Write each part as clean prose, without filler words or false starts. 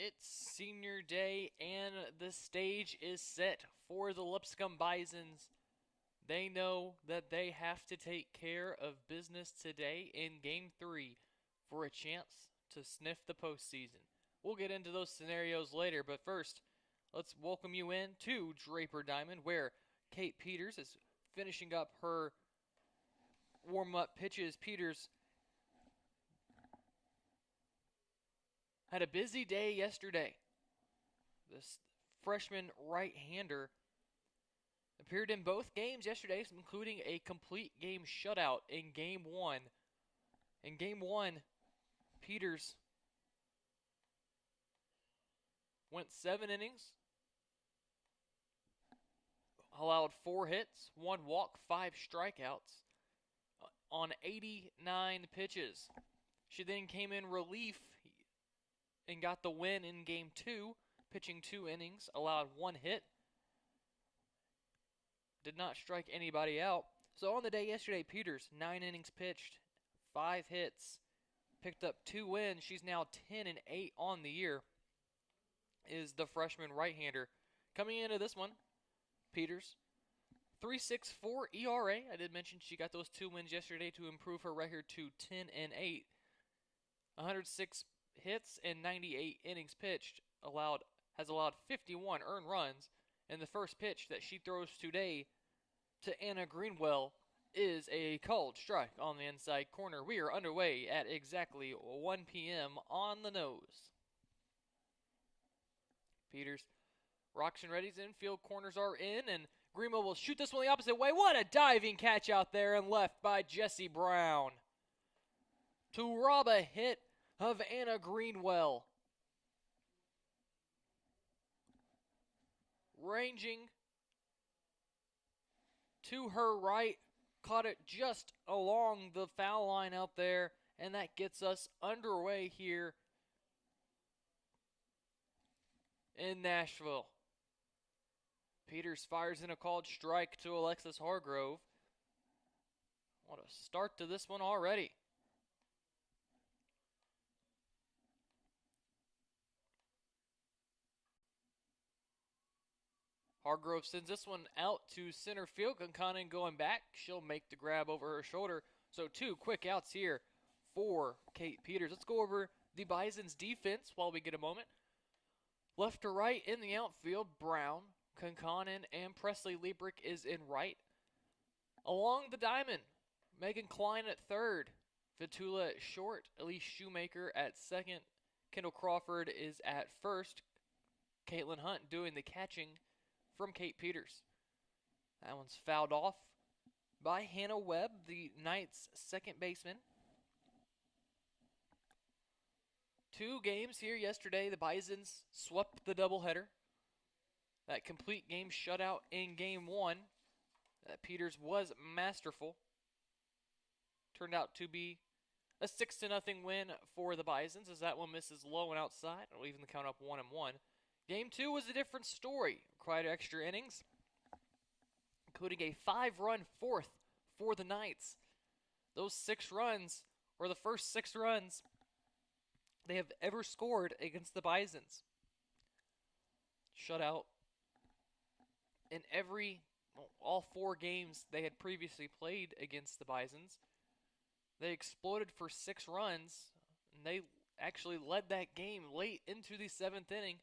It's senior day and the stage is set for the Lipscomb Bisons. They know that they have to take care of business today in Game 3 for a chance to sniff the postseason. We'll get into those scenarios later, but first, let's welcome you in to Draper Diamond, where Kate Peters is finishing up her warm-up pitches. Peters had a busy day yesterday. This freshman right-hander appeared in both games yesterday, including a complete game shutout in Game 1. In Game 1, Peters went 7 innings, allowed 4 hits, 1 walk, 5 strikeouts on 89 pitches. She then came in relief and got the win in Game 2, pitching 2 innings, allowed 1 hit, did not strike anybody out. So on the day yesterday, Peters, 9 innings pitched, 5 hits, picked up 2 wins. She's now 10-8 on the year, is the freshman right-hander. Coming into this one, Peters, 3.64 ERA. I did mention she got those 2 wins yesterday to improve her record to 10-8. 106 hits and 98 innings pitched, has allowed 51 earned runs, and the first pitch that she throws today to Anna Greenwell is a called strike on the inside corner. We are underway at exactly 1 p.m. on the nose. Peters rocks and readies, infield corners are in, and Greenwell will shoot this one the opposite way. What a diving catch out there and left by Jessie Brown to rob a hit of Anna Greenwell. Ranging to her right, caught it just along the foul line out there, and that gets us underway here in Nashville. Peters fires in a called strike to Alexis Hargrove. What a start to this one already. Hargrove sends this one out to center field. Concanen going back. She'll make the grab over her shoulder. So 2 quick outs here for Kate Peters. Let's go over the Bison's defense while we get a moment. Left to right in the outfield, Brown, Concanen, and Presley Liebrick is in right. Along the diamond, Megan Klein at third, Vitula at short, Elise Shoemaker at second, Kendall Crawford is at first, Caitlin Hunt doing the catching from Kate Peters. That one's fouled off by Hannah Webb, the Knights' second baseman. 2 games here yesterday. The Bisons swept the doubleheader. That complete game shutout in Game 1. Peters was masterful. Turned out to be a 6-0 win for the Bisons, as that one misses low and outside, leaving the count up 1-1. Game 2 was a different story. Required extra innings, including a 5-run fourth for the Knights. Those 6 runs were the first 6 runs they have ever scored against the Bisons. Shutout in all 4 games they had previously played against the Bisons. They exploded for 6 runs, and they actually led that game late into the 7th inning.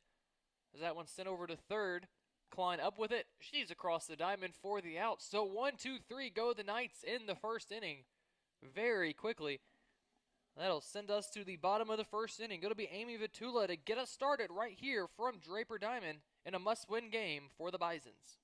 As that one sent over to third, Klein up with it. She's across the diamond for the out. So 1, 2, 3 go the Knights in the first inning very quickly. That'll send us to the bottom of the first inning. Going to be Amy Vitula to get us started right here from Draper Diamond in a must-win game for the Bisons.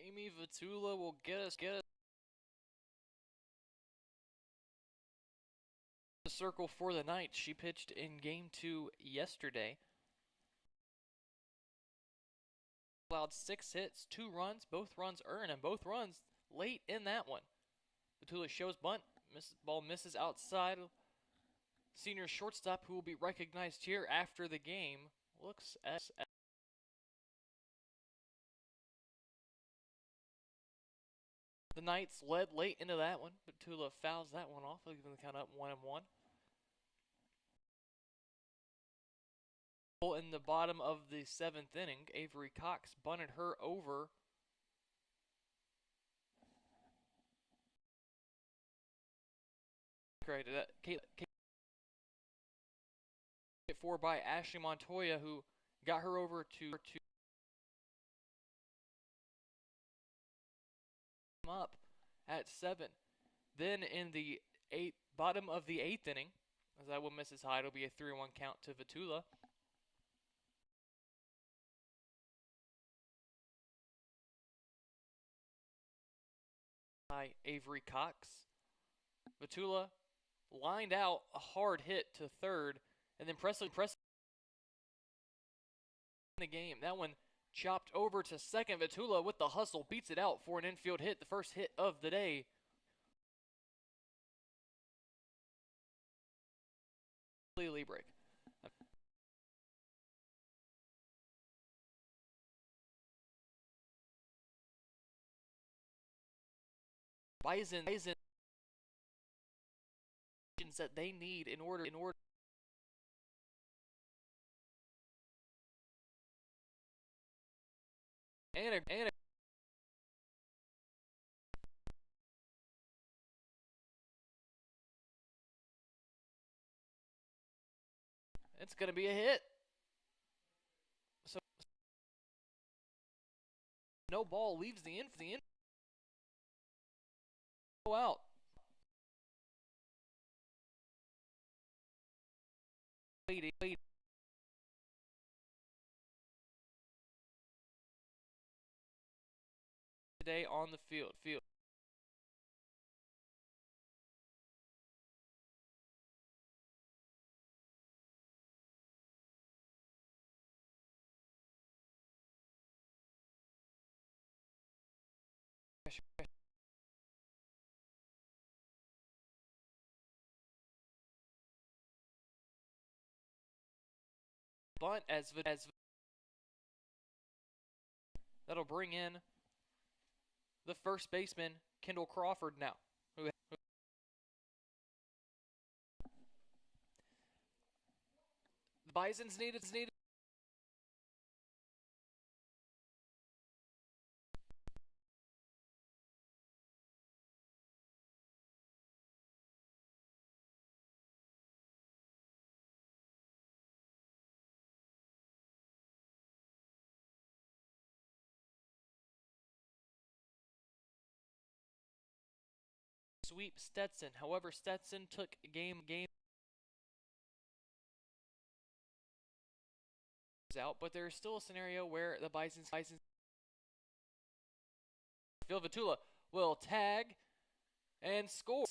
Amy Vitula will get us the circle for the night. She pitched in game 2 yesterday. Allowed 6 hits, 2 runs, both runs earned, and both runs late in that one. Vitula shows bunt, ball misses outside. Senior shortstop, who will be recognized here after the game, looks at the Knights led late into that one, but Tula fouls that one off, leaving the count up 1-1. In the bottom of the 7th inning, Avery Cox bunted her over. Corrected that. For by Ashley Montoya, who got her over to up at 7. Then in the bottom of the 8th inning, as that one misses high, it'll be a 3-1 count to Vitula. By Avery Cox. Vitula lined out a hard hit to third, and then Presley the game. That one chopped over to second. Vitula with the hustle beats it out for an infield hit, the first hit of the day. Lead break. Bisons that they need in order and it's going to be a hit. So no ball leaves the infield. Go out. Wait. Today on the field. Bunt as that'll bring in the first baseman, Kendall Crawford now. The Bisons needed sweep Stetson. However, Stetson took game out, but there's still a scenario where the Bisons Phil Vitula will tag and score.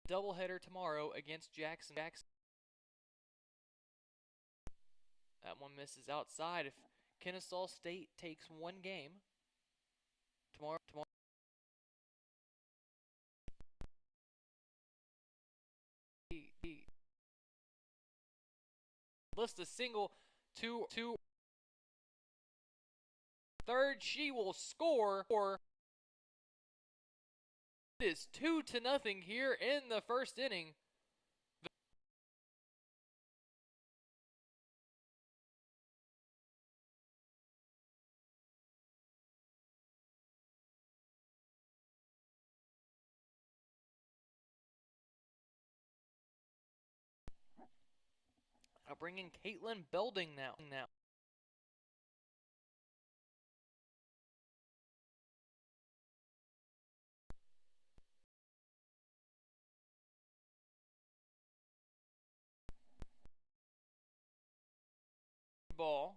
Doubleheader tomorrow against Jackson. That one misses outside. If Kennesaw State takes one game tomorrow. List a single to third. She will score. It is 2-0 here in the first inning. I'll bring in Caitlin Belding now. Ball.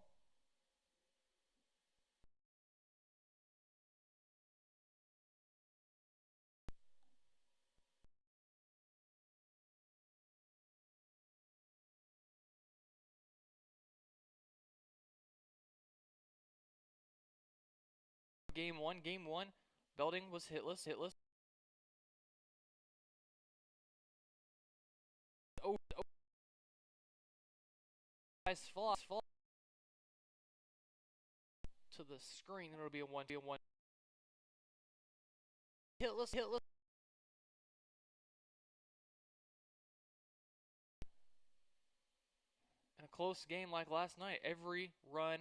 Game one. Belding was hitless. Oh, nice fly to the screen. It'll be a one. Hitless. In a close game like last night, every run.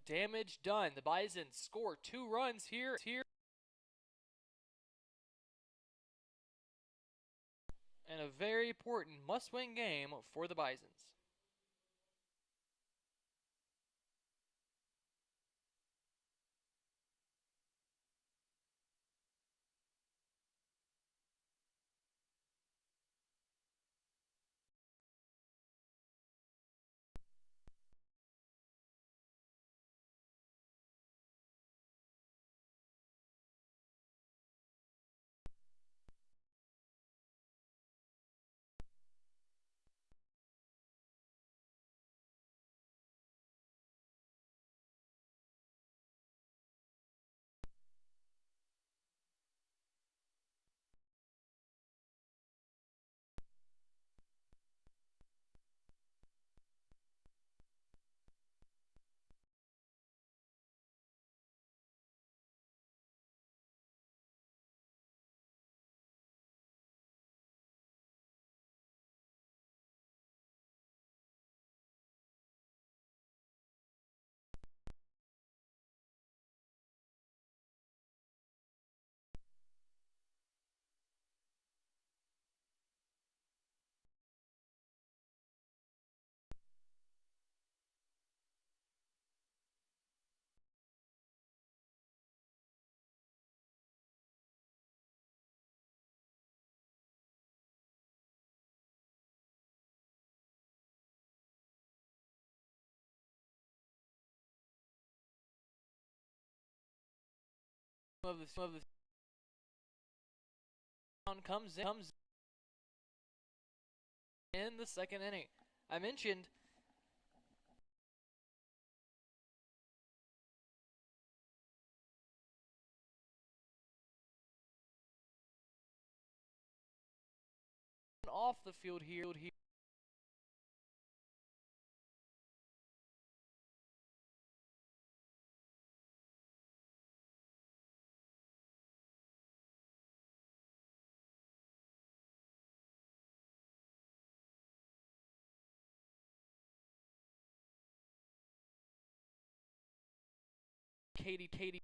Damage done. The Bisons score 2 runs here. And a very important must-win game for the Bisons. Of the round comes in the second inning. I mentioned off the field here. Katie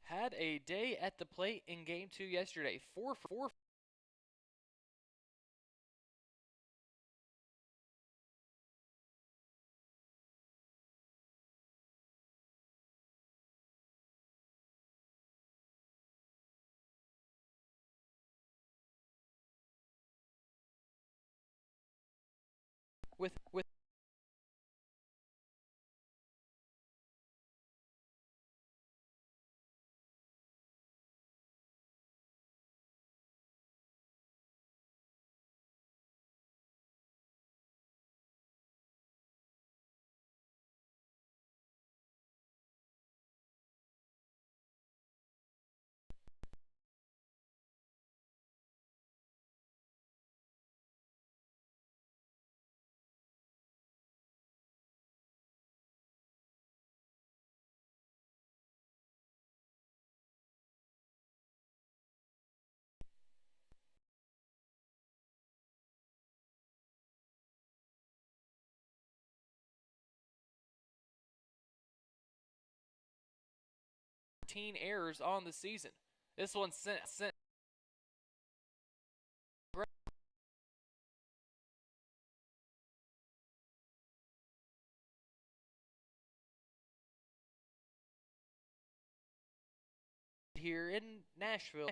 had a day at the plate in game 2 yesterday. 4 for 4 14 errors on the season. This one sent here in Nashville.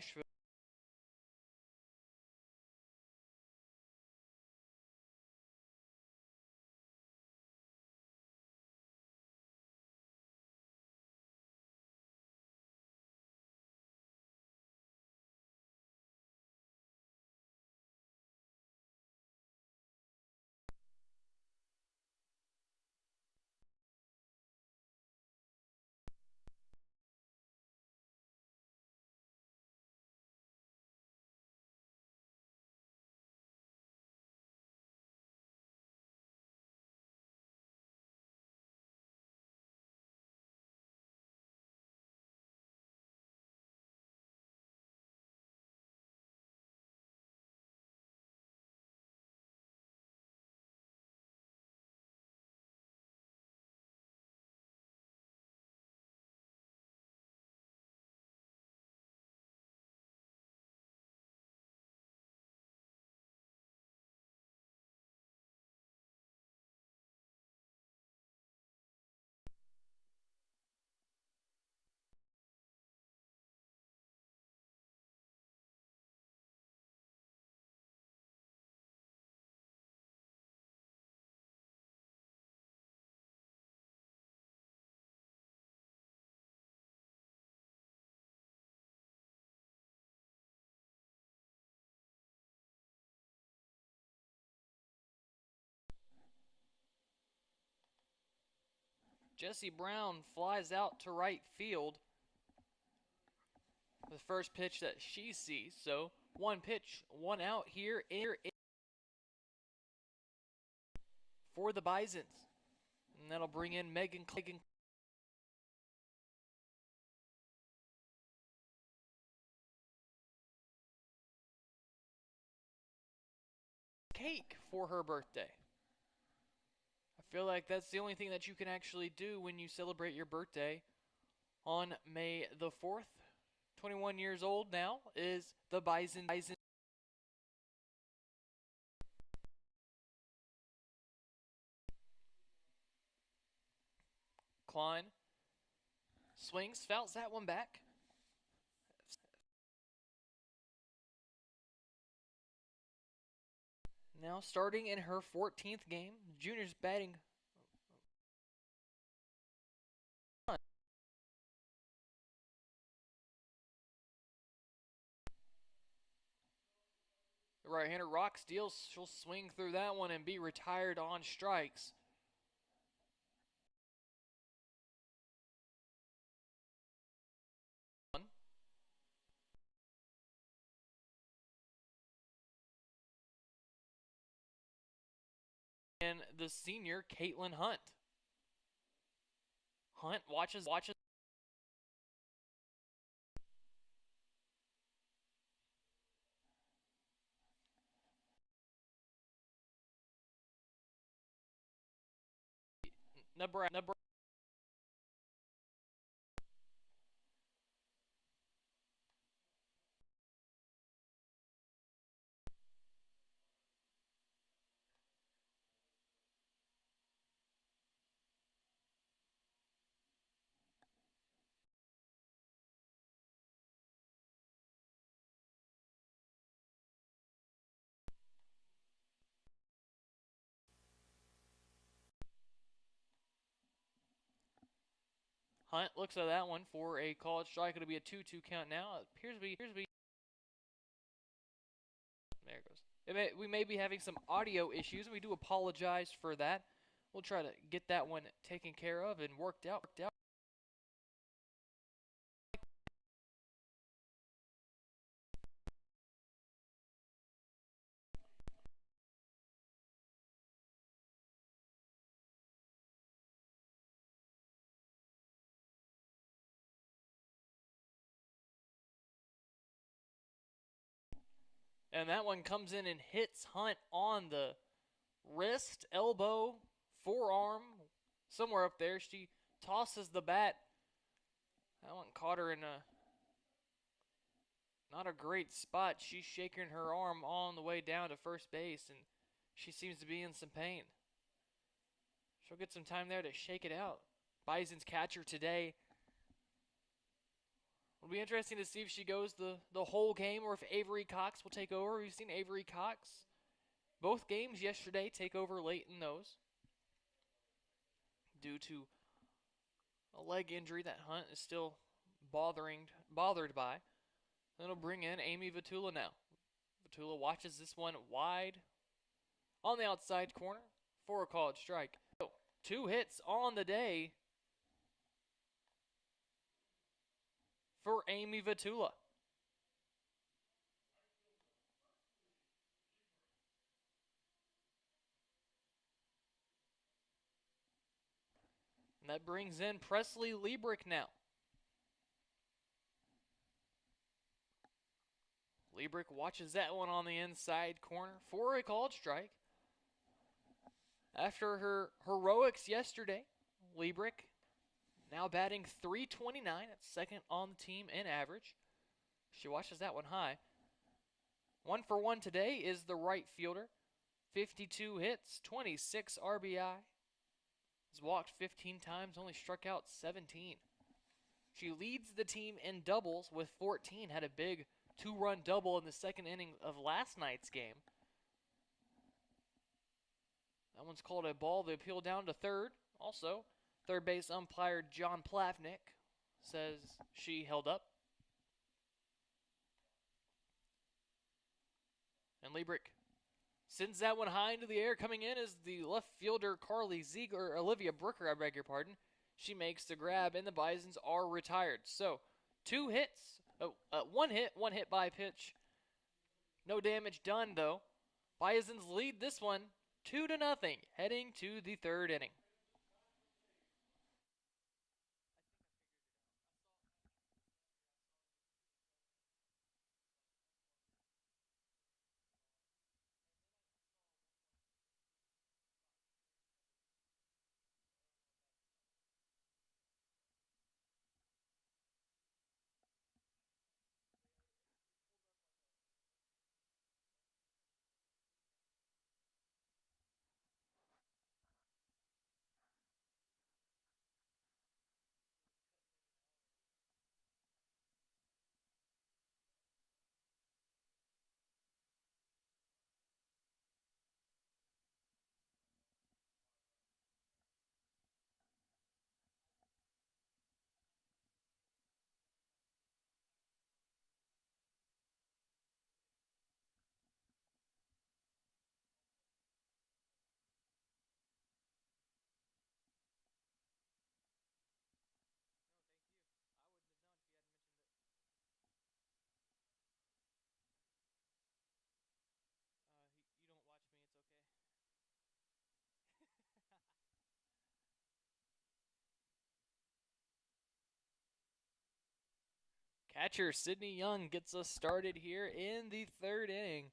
Jesse Brown flies out to right field. The first pitch that she sees. So one pitch, one out here for the Bisons. And that'll bring in Megan cake for her birthday. I feel like that's the only thing that you can actually do when you celebrate your birthday on May the 4th. 21 years old now is the Bison. Klein swings, fouls that one back. Now starting in her 14th game, Junior's batting the right-hander rock steals. She'll swing through that one and be retired on strikes. And the senior, Caitlin Hunt. Hunt watches. Nebraska. Hunt looks at that one for a called strike. It'll be a 2-2 count now. It appears to be. There it goes. We may be having some audio issues, and we do apologize for that. We'll try to get that one taken care of and worked out. And that one comes in and hits Hunt on the wrist, elbow, forearm, somewhere up there. She tosses the bat That one caught her in a not a great spot. She's shaking her arm on the way down to first base, and she seems to be in some pain. She'll get some time there to shake it out. Bison's catcher today. It'll be interesting to see if she goes the whole game or if Avery Cox will take over. We've seen Avery Cox both games yesterday take over late in those due to a leg injury that Hunt is still bothered by. Then it'll bring in Amy Vitula now. Vitula watches this one wide on the outside corner for a called strike. So, 2 hits on the day for Amy Vitula. And that brings in Presley Liebrick now. Liebrick watches that one on the inside corner for a called strike. After her heroics yesterday, Liebrick now batting .329 at second on the team in average. She watches that one high. 1 for 1 today is the right fielder. 52 hits, 26 RBI. Has walked 15 times, only struck out 17. She leads the team in doubles with 14. Had a big 2-run double in the second inning of last night's game. That one's called a ball. The appeal down to third. Also, third base umpire John Plavnik says she held up. And Liebrick sends that one high into the air. Coming in is the left fielder Carly Ziegler, Olivia Brooker, I beg your pardon. She makes the grab, and the Bisons are retired. So, 2 hits, 1 hit by pitch. No damage done, though. Bisons lead this one 2-0, heading to the third inning. You don't watch me, it's okay. Catcher Sydney Young gets us started here in the third inning.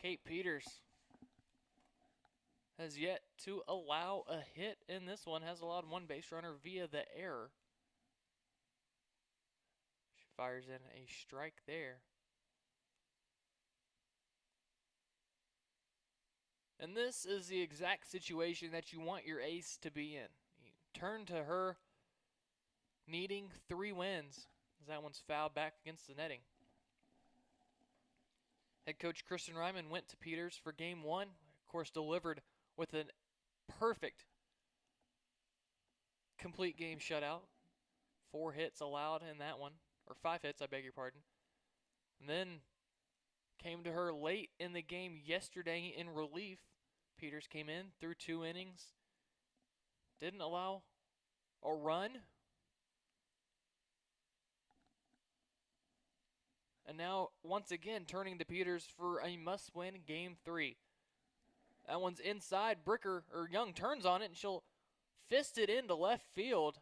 Kate Peters has yet to allow a hit in this one. Has allowed 1 base runner via the error. She fires in a strike there. And this is the exact situation that you want your ace to be in. You turn to her needing 3 wins, as that one's fouled back against the netting. Head coach Kristen Ryman went to Peters for game 1. Of course, delivered with a perfect complete game shutout. 4 hits allowed in that one, or 5 hits, I beg your pardon. And then came to her late in the game yesterday in relief. Peters came in, threw 2 innings, didn't allow a run. And now, once again, turning to Peters for a must-win game 3. That one's inside. Young turns on it, and she'll fist it into left field.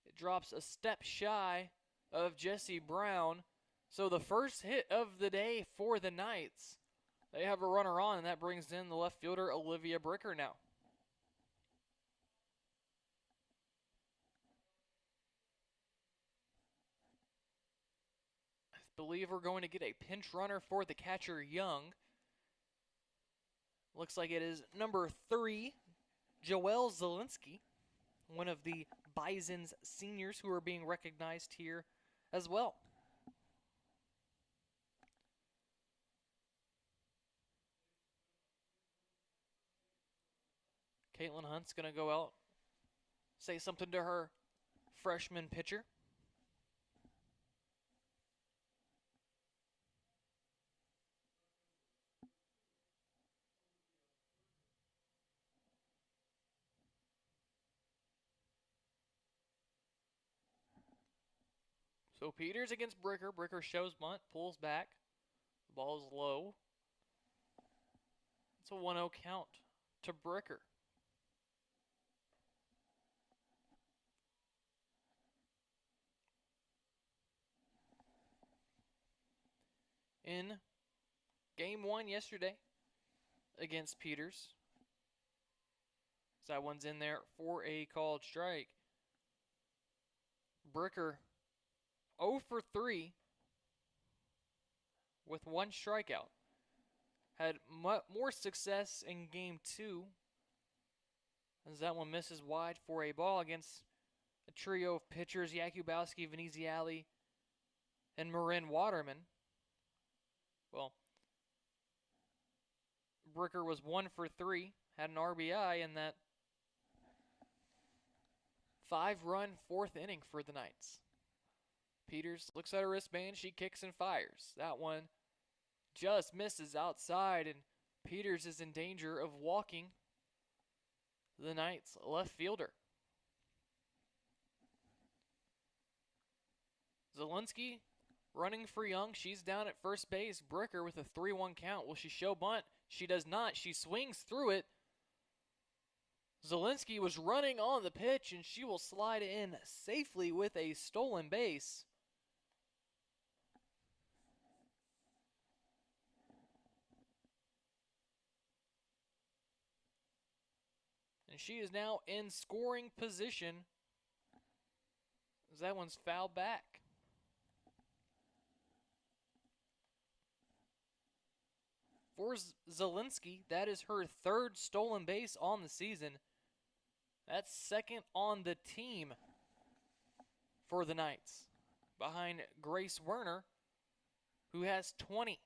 It drops a step shy of Jessie Brown. So the first hit of the day for the Knights. They have a runner on, and that brings in the left fielder, Olivia Bricker now. believe we're going to get a pinch runner for the catcher, Young. Looks like it is number 3, Joel Zielinski, one of the Bisons seniors who are being recognized here as well. Caitlin Hunt's going to go out, say something to her freshman pitcher. So Peters against Bricker. Bricker shows bunt, pulls back. The ball is low. It's a 1-0 count to Bricker. In game 1 yesterday against Peters, so that one's in there for a called strike. Bricker 0 for 3 with 1 strikeout. Had more success in game 2, as that one misses wide for a ball against a trio of pitchers, Jakubowski, Veneziali, and Marin Waterman. Well, Bricker was 1 for 3, had an RBI in that 5-run 4th inning for the Knights. Peters looks at her wristband, she kicks and fires. That one just misses outside, and Peters is in danger of walking the Knights' left fielder. Zielinski running for Young. She's down at first base. Bricker with a 3-1 count. Will she show bunt? She does not. She swings through it. Zielinski was running on the pitch, and she will slide in safely with a stolen base. And she is now in scoring position, as that one's fouled back. For Zielinski, that is her 3rd stolen base on the season. That's 2nd on the team for the Knights, behind Grace Werner, who has 20.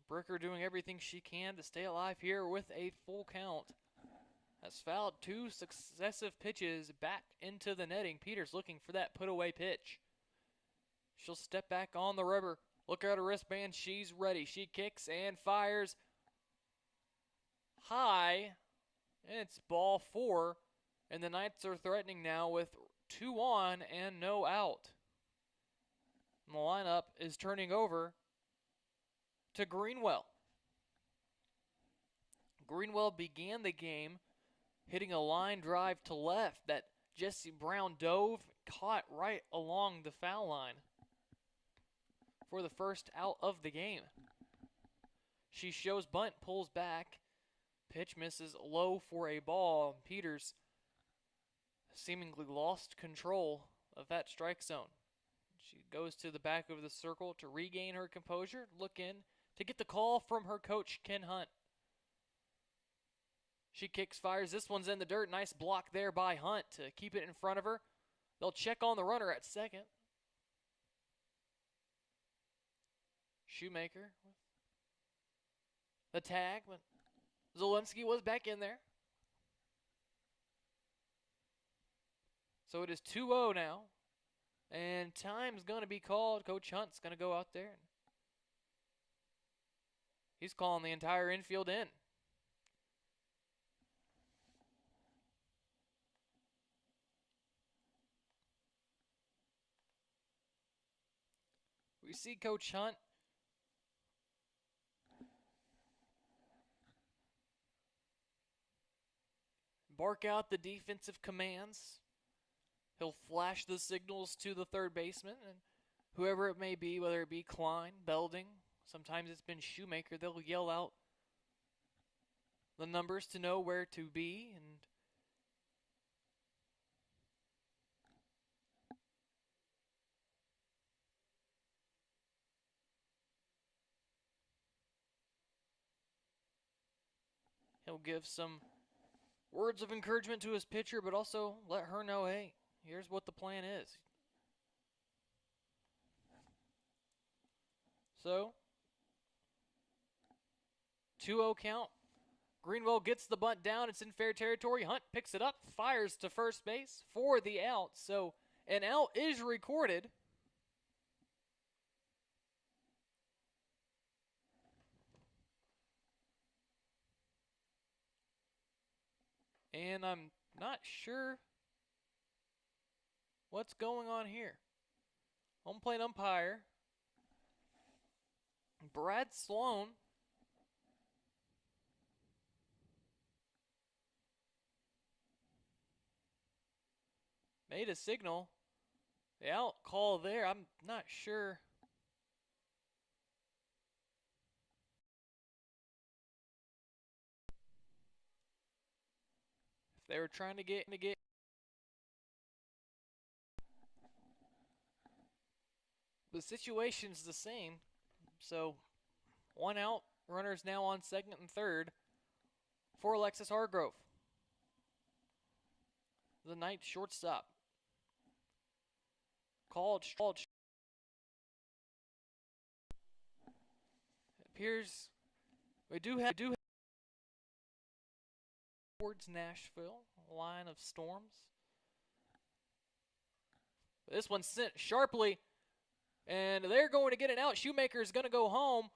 Bricker doing everything she can to stay alive here with a full count. Has fouled 2 successive pitches back into the netting. Peters looking for that put-away pitch. She'll step back on the rubber. Look at her wristband. She's ready. She kicks and fires high. And it's ball 4. And the Knights are threatening now with 2 on and no out. And the lineup is turning over to Greenwell. Greenwell began the game hitting a line drive to left that Jesse Brown dove, caught right along the foul line for the first out of the game. She shows bunt, pulls back. Pitch misses low for a ball. Peters seemingly lost control of that strike zone. She goes to the back of the circle to regain her composure, look in to get the call from her coach, Ken Hunt. She kicks, fires. This one's in the dirt. Nice block there by Hunt to keep it in front of her. They'll check on the runner at second. Shoemaker with the tag, but Zielinski was back in there. So it is 2-0 now. And time's going to be called. Coach Hunt's going to go out there. He's calling the entire infield in. We see Coach Hunt bark out the defensive commands. He'll flash the signals to the third baseman and whoever it may be, whether it be Klein, Belding, sometimes it's been Shoemaker, they'll yell out the numbers to know where to be. And He'll give some words of encouragement to his pitcher, but also let her know, hey, here's what the plan is. So, 2-0 count. Greenwell gets the bunt down. It's in fair territory. Hunt picks it up, fires to first base for the out. So, an out is recorded. And I'm not sure what's going on here. Home plate umpire Brad Sloan made a signal. The out call there, I'm not sure. If they were trying to get the situation's the same. So, 1 out, runners now on second and third for Alexis Hargrove, the Knights shortstop. Called. It appears we do have towards Nashville, a line of storms. This one's sent sharply, and they're going to get an out. Shoemaker's going to go home,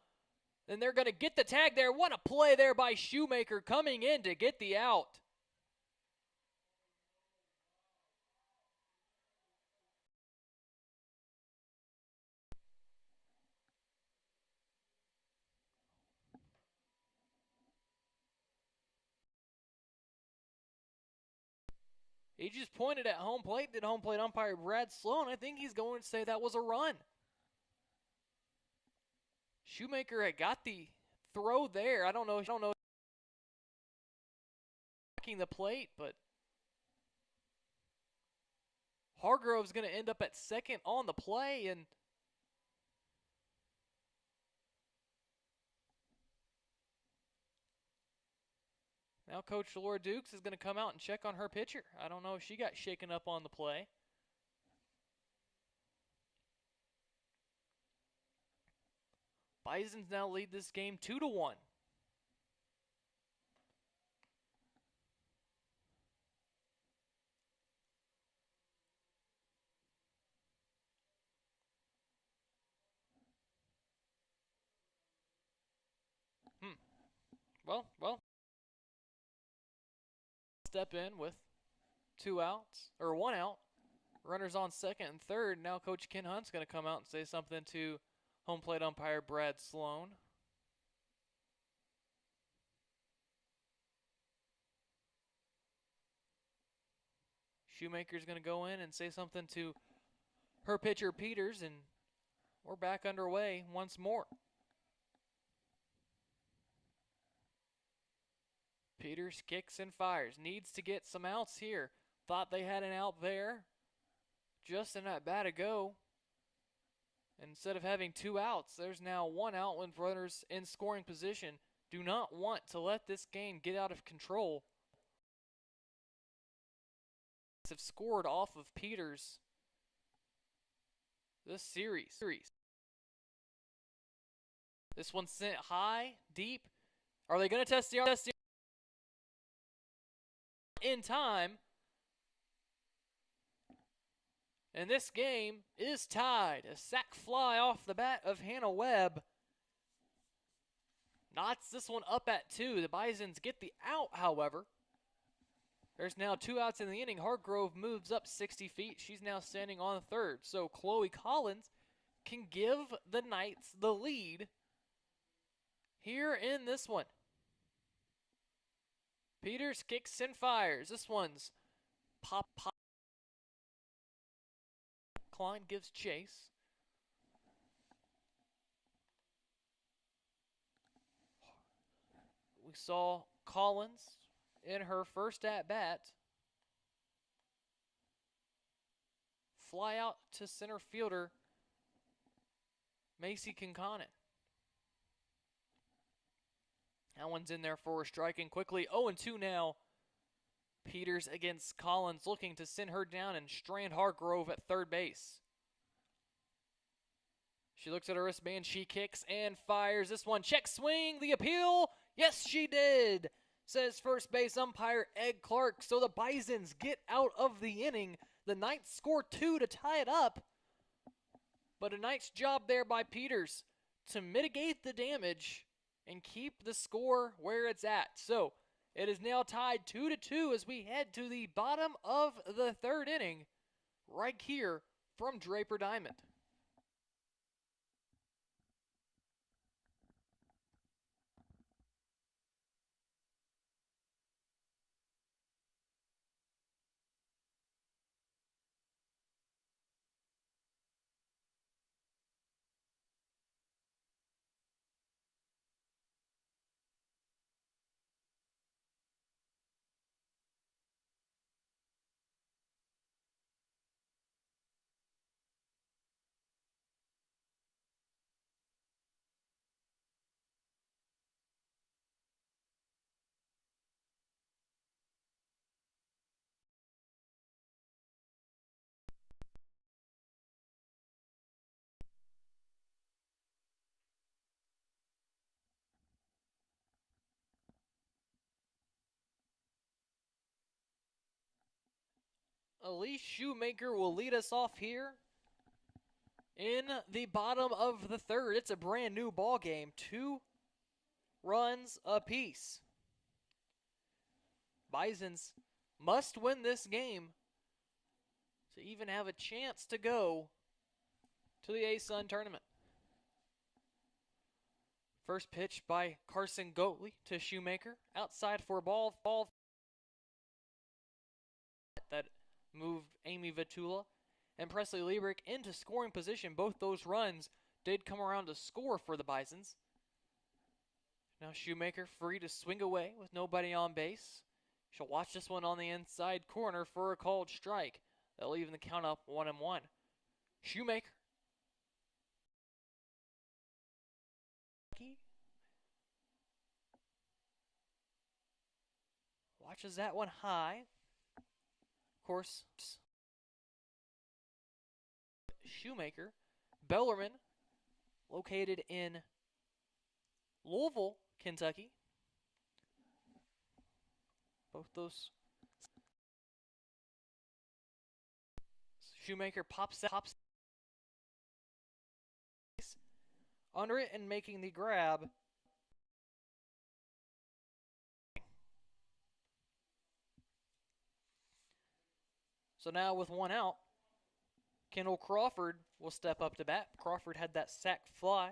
and they're going to get the tag there. What a play there by Shoemaker coming in to get the out. He just pointed at home plate, did home plate umpire Brad Sloan. I think he's going to say that was a run. Shoemaker had got the throw there. I don't know the plate, but Hargrove's going to end up at second on the play, and now Coach Laura Dukes is going to come out and check on her pitcher. I don't know if she got shaken up on the play. Bisons now lead this game 2-1. Well. Step in with 2 outs, or 1 out. Runners on second and third. Now Coach Ken Hunt's going to come out and say something to home plate umpire Brad Sloan. Shoemaker's going to go in and say something to her pitcher Peters, and we're back underway once more. Peters kicks and fires. Needs to get some outs here. Thought they had an out there. Just in that bat to go. Instead of having 2 outs, there's now 1 out when runners in scoring position. Do not want to let this game get out of control. Have scored off of Peters this series. This one's sent high, deep. Are they going to test the in time? And this game is tied. A sac fly off the bat of Hannah Webb knots this one up at 2. The Bisons get the out, however. There's now 2 outs in the inning. Hargrove moves up 60 feet. She's now standing on third. So Chloe Collins can give the Knights the lead here in this one. Peters kicks and fires. This one's pop. Klein gives chase. We saw Collins in her first at-bat fly out to center fielder Macy Kinconnen. That one's in there for striking quickly. 0-2 now. Peters against Collins, looking to send her down and strand Hargrove at third base. She looks at her wristband, she kicks and fires this one. Check swing, the appeal. Yes, she did, says first base umpire Ed Clark. So the Bisons get out of the inning. The Knights score 2 to tie it up. But a nice job there by Peters to mitigate the damage and keep the score where it's at. So it is now tied 2-2 as we head to the bottom of the third inning right here from Draper Diamond. Elise Shoemaker will lead us off here in the bottom of the third. It's a brand new ball game. 2 runs apiece. Bisons must win this game to even have a chance to go to the A-Sun tournament. First pitch by Carson Goatley to Shoemaker. Outside for a ball that moved Amy Vitula and Presley Liebrick into scoring position. Both those runs did come around to score for the Bisons. Now Shoemaker free to swing away with nobody on base. She'll watch this one on the inside corner for a called strike. They'll even the count up 1-1. Shoemaker. Watches that one high. Of course, Shoemaker. Bellarmine, located in Louisville, Kentucky. Both those. Shoemaker pops under it and making the grab. So now with one out, Kendall Crawford will step up to bat. Crawford had that sac fly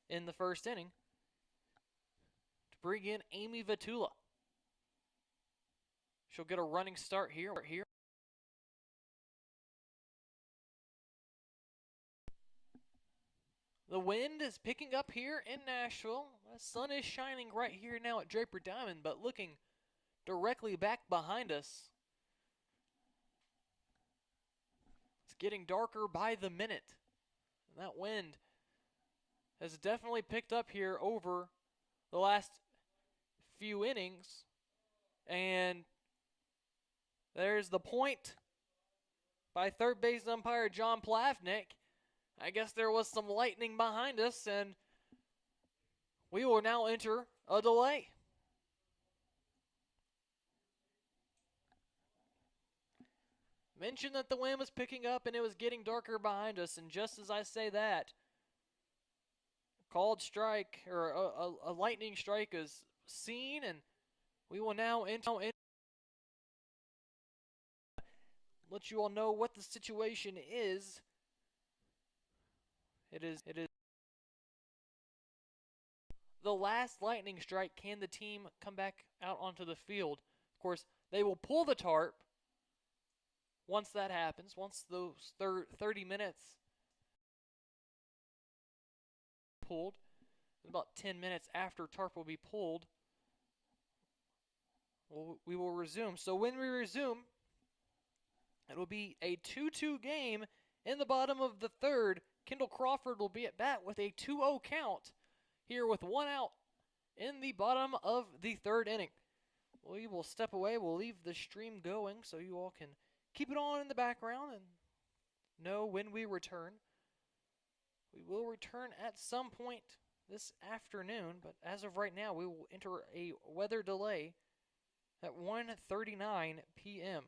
in the first inning to bring in Amy Vitula. She'll get a running start here. The wind is picking up here in Nashville. The sun is shining right here now at Draper Diamond, but looking directly back behind us, it's getting darker by the minute. And that wind has definitely picked up here over the last few innings. And there's the point by third base umpire John Plavnik. I guess there was some lightning behind us, and we will now enter a delay. Mentioned that the wind was picking up and it was getting darker behind us, and just as I say that, a called strike, or a lightning strike is seen, and we will now enter. Let you all know what the situation is. It is the last lightning strike. Can the team come back out onto the field? Of course, they will pull the tarp once that happens, once those 30 minutes pulled. About 10 minutes after tarp will be pulled, we will resume. So when we resume, it will be a 2-2 game in the bottom of the third. Kendall Crawford will be at bat with a 2-0 count here with one out in in the bottom of the third inning. We will step away. We'll leave the stream going so you all can keep it on in the background and know when we return. We will return at some point this afternoon, but as of right now, we will enter a weather delay at 1:39 p.m.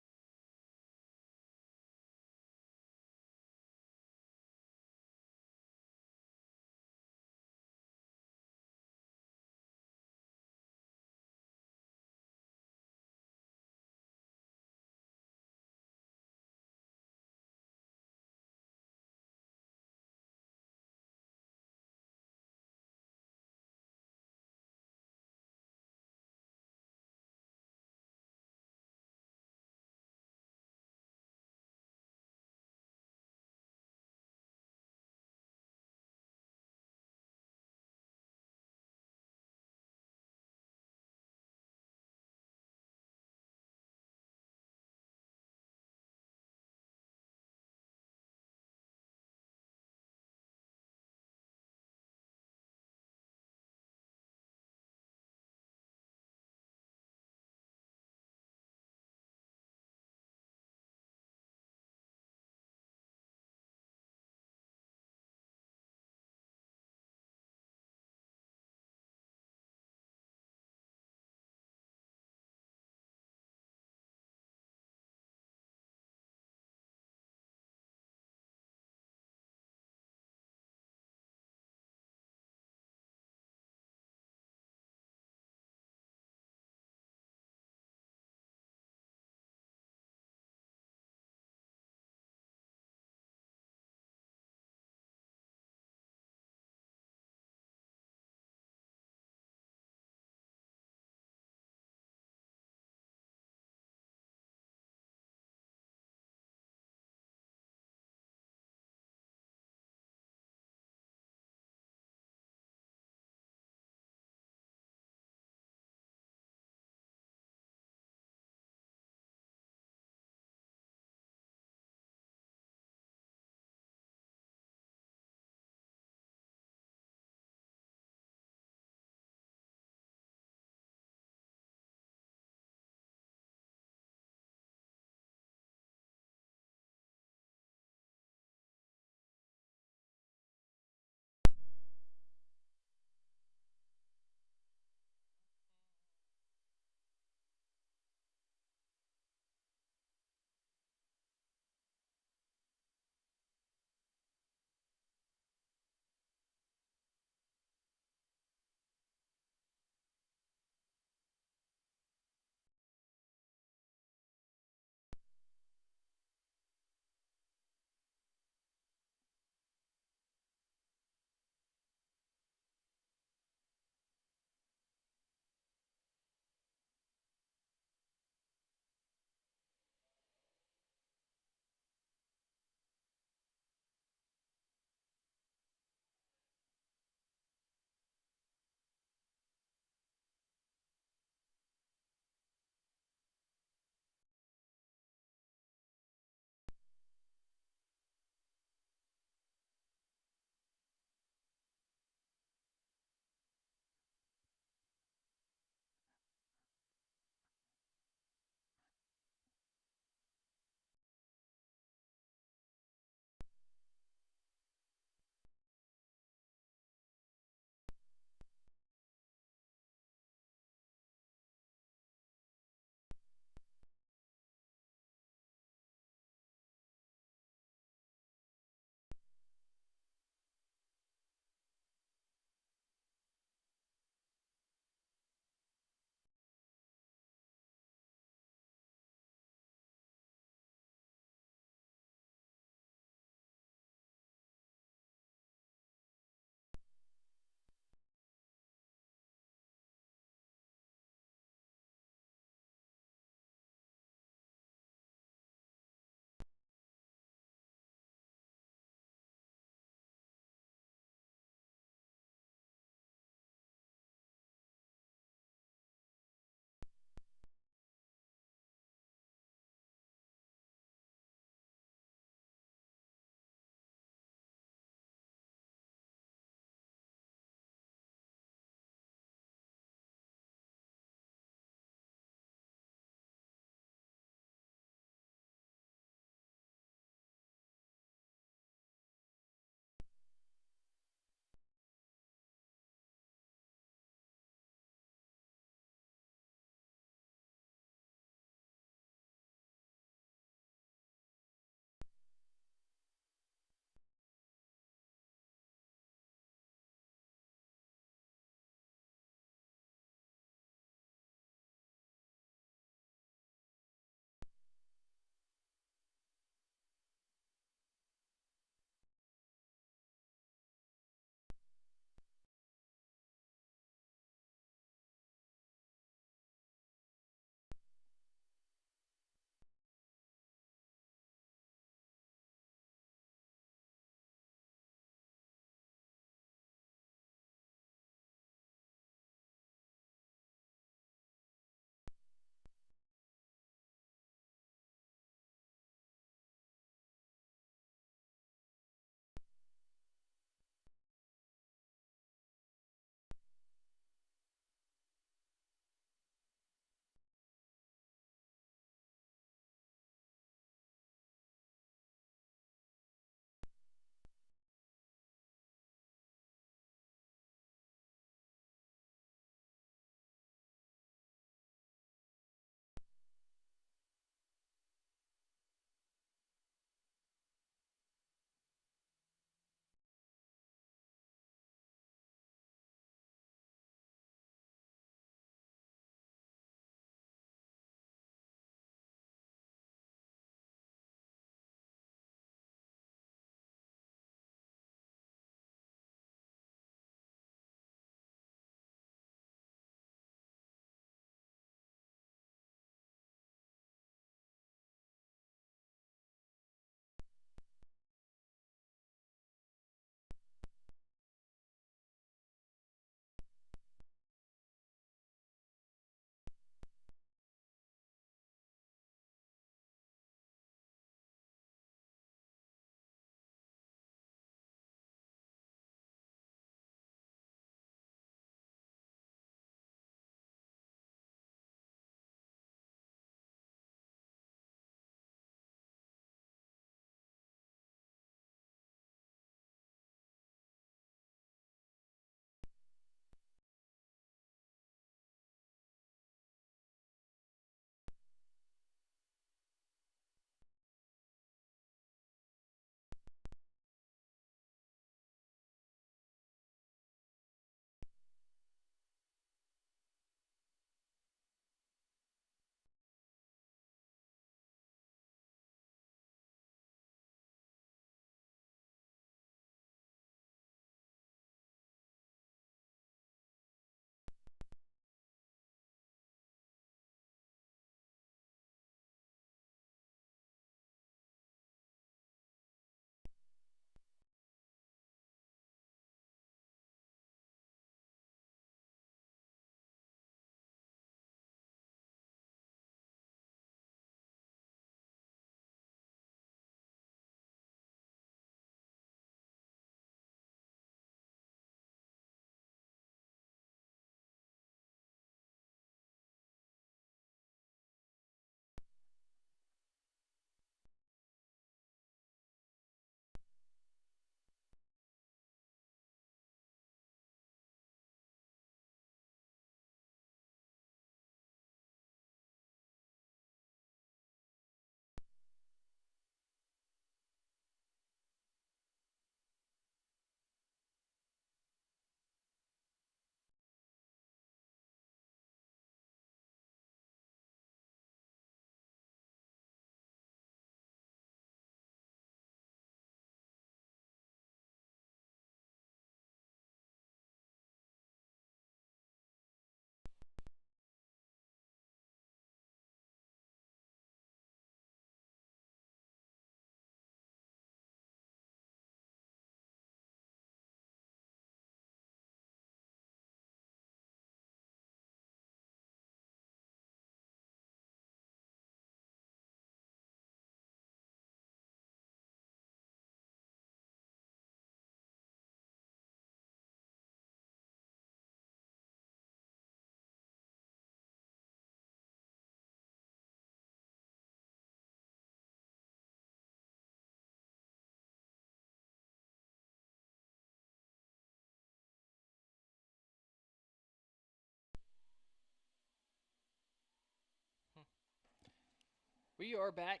We are back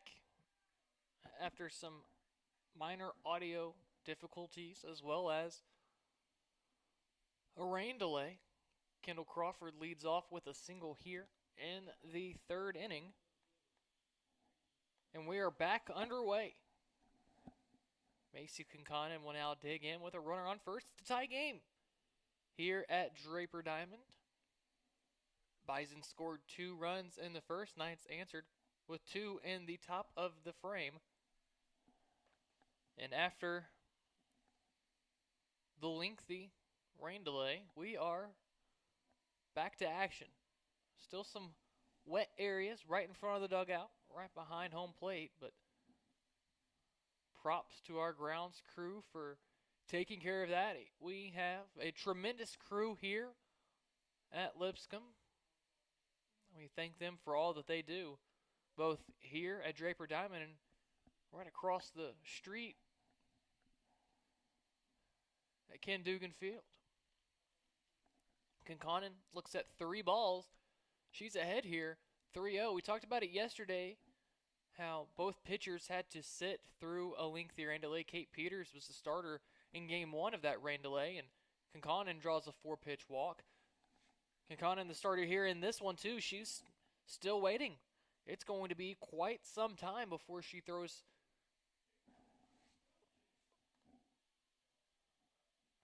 after some minor audio difficulties as well as a rain delay. Kendall Crawford leads off with a single here in the third inning. And we are back underway. Macy Kinconnon will now dig in with a runner on first to tie game here at Draper Diamond. Bison scored 2 runs in the first. Knights answered with 2 in the top of the frame. And after the lengthy rain delay, we are back to action. Still some wet areas right in front of the dugout, right behind home plate, but props to our grounds crew for taking care of that. We have a tremendous crew here at Lipscomb. We thank them for all that they do, both here at Draper Diamond and right across the street at Ken Dugan Field. Kinconnon looks at 3 balls. She's ahead here, 3-0. We talked about it yesterday, how both pitchers had to sit through a lengthy rain delay. Kate Peters was the starter in game 1 of that rain delay, and Kinconnon draws a 4-pitch walk. Kinconnon, the starter here in this one too, she's still waiting. It's going to be quite some time before she throws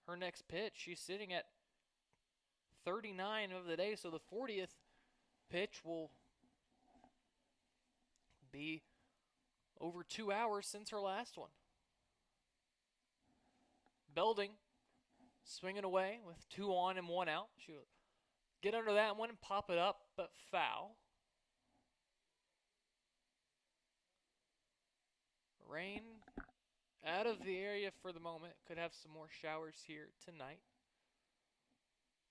her next pitch. She's sitting at 39 of the day, so the 40th pitch will be over 2 hours since her last one. Belding swinging away with 2 on and 1 out. She'll get under that one and pop it up, but foul. Rain out of the area for the moment. Could have some more showers here tonight.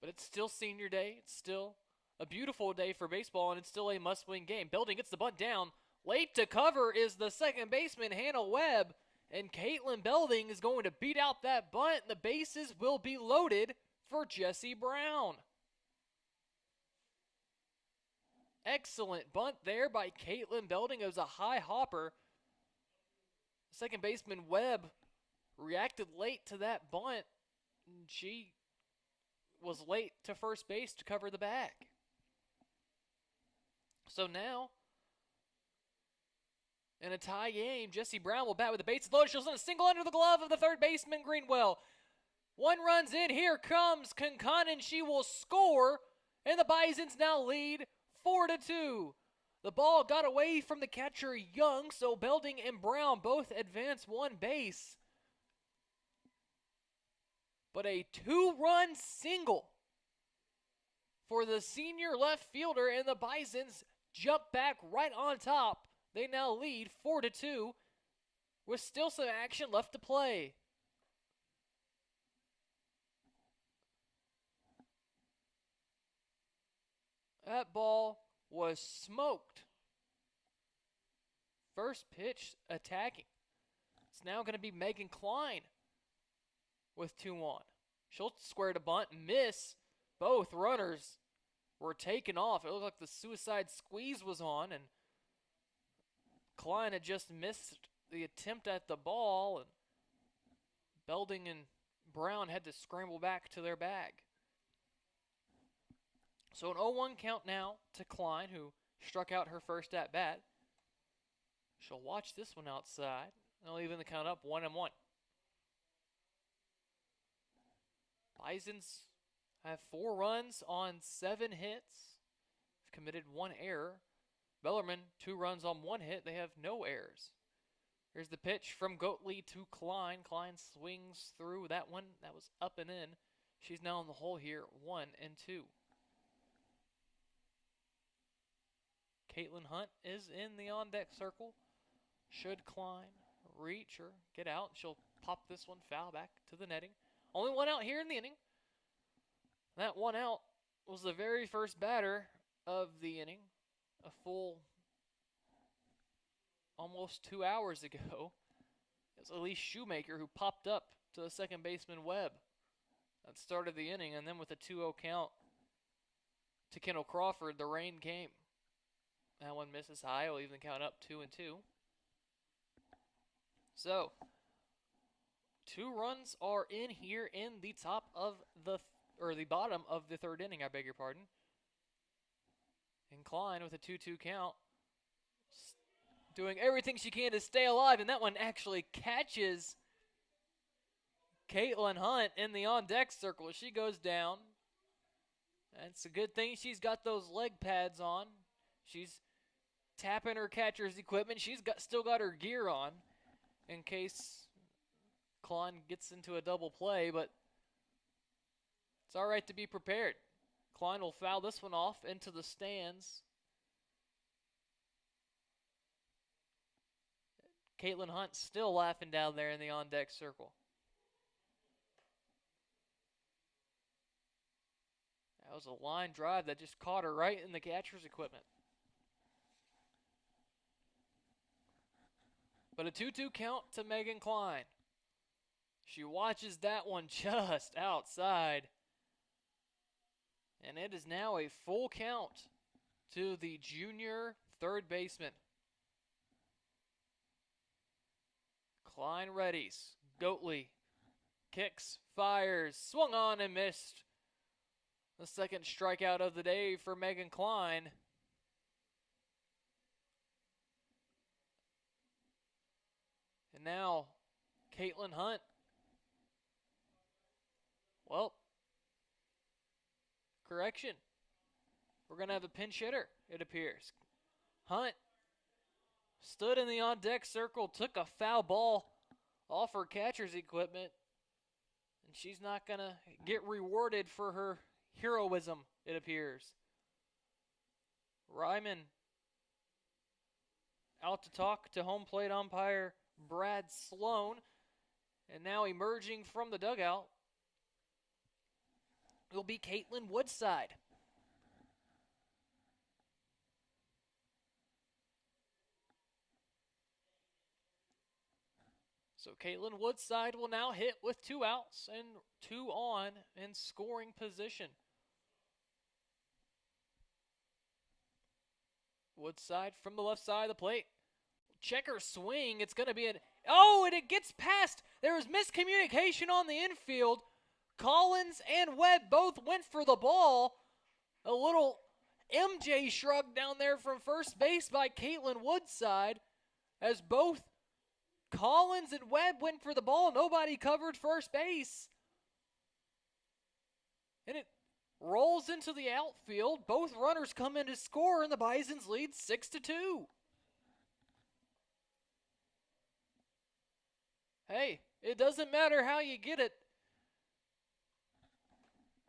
But it's still senior day. It's still a beautiful day for baseball, and it's still a must-win game. Belding gets the bunt down. Late to cover is the second baseman, Hannah Webb. And Caitlin Belding is going to beat out that bunt. The bases will be loaded for Jessie Brown. Excellent bunt there by Caitlin Belding. It was a high hopper. Second baseman Webb reacted late to that bunt. She was late to first base to cover the bag. So now, in a tie game, Jessie Brown will bat with the bases loaded. She'll send a single under the glove of the third baseman, Greenwell. 1 runs in. Here comes Kinconnon. She will score, and the Bisons now lead 4-2. The ball got away from the catcher Young, so Belding and Brown both advance 1 base. But a 2-run single for the senior left fielder, and the Bisons jump back right on top. They now lead 4-2 with still some action left to play. That ball was smoked. First pitch attacking. It's now going to be Megan Klein with 2 on. She'll square to bunt, miss. Both runners were taken off. It looked like the suicide squeeze was on, and Klein had just missed the attempt at the ball, and Belding and Brown had to scramble back to their bag. So an 0-1 count now to Klein, who struck out her first at-bat. She'll watch this one outside. They'll even the count up 1-1. Bisons have 4 runs on 7 hits. They've committed 1 error. Bellarmine, 2 runs on 1 hit. They have no errors. Here's the pitch from Goatley to Klein. Klein swings through that one. That was up and in. She's now in the hole here, 1-2. Caitlin Hunt is in the on-deck circle. Should Klein reach or get out, she'll pop this one foul back to the netting. Only 1 out here in the inning. That 1 out was the very first batter of the inning. A full almost 2 hours ago. It was Elise Shoemaker who popped up to the second baseman Webb. That started the inning, and then with a 2-0 count to Kendall Crawford, the rain came. That one misses high. Will even count up 2-2. So, 2 runs are in here in the top of the bottom of the third inning, I beg your pardon. And Klein with a 2-2 count, doing everything she can to stay alive, and that one actually catches Caitlin Hunt in the on-deck circle. She goes down. It's a good thing she's got those leg pads on. She's tapping her catcher's equipment. She's still got her gear on in case Klein gets into a double play, but it's all right to be prepared. Klein will foul this one off into the stands. Caitlin Hunt still laughing down there in the on-deck circle. That was a line drive that just caught her right in the catcher's equipment. But a 2-2 count to Megan Klein. She watches that one just outside. And it is now a full count to the junior third baseman. Klein readies. Goatley kicks, fires, swung on and missed. The second strikeout of the day for Megan Klein. And now, Caitlin Hunt. Well, correction. We're going to have a pinch hitter, it appears. Hunt stood in the on-deck circle, took a foul ball off her catcher's equipment, and she's not going to get rewarded for her heroism, it appears. Ryman out to talk to home plate umpire Brad Sloan, and now emerging from the dugout will be Caitlin Woodside. So Caitlin Woodside will now hit with 2 outs and 2 on in scoring position. Woodside from the left side of the plate. Checker swing. It's going to be an... Oh, and it gets past. There was miscommunication on the infield. Collins and Webb both went for the ball. A little MJ shrug down there from first base by Caitlin Woodside as both Collins and Webb went for the ball. Nobody covered first base. And it rolls into the outfield. Both runners come in to score, and the Bisons lead 6-2. Hey, it doesn't matter how you get it.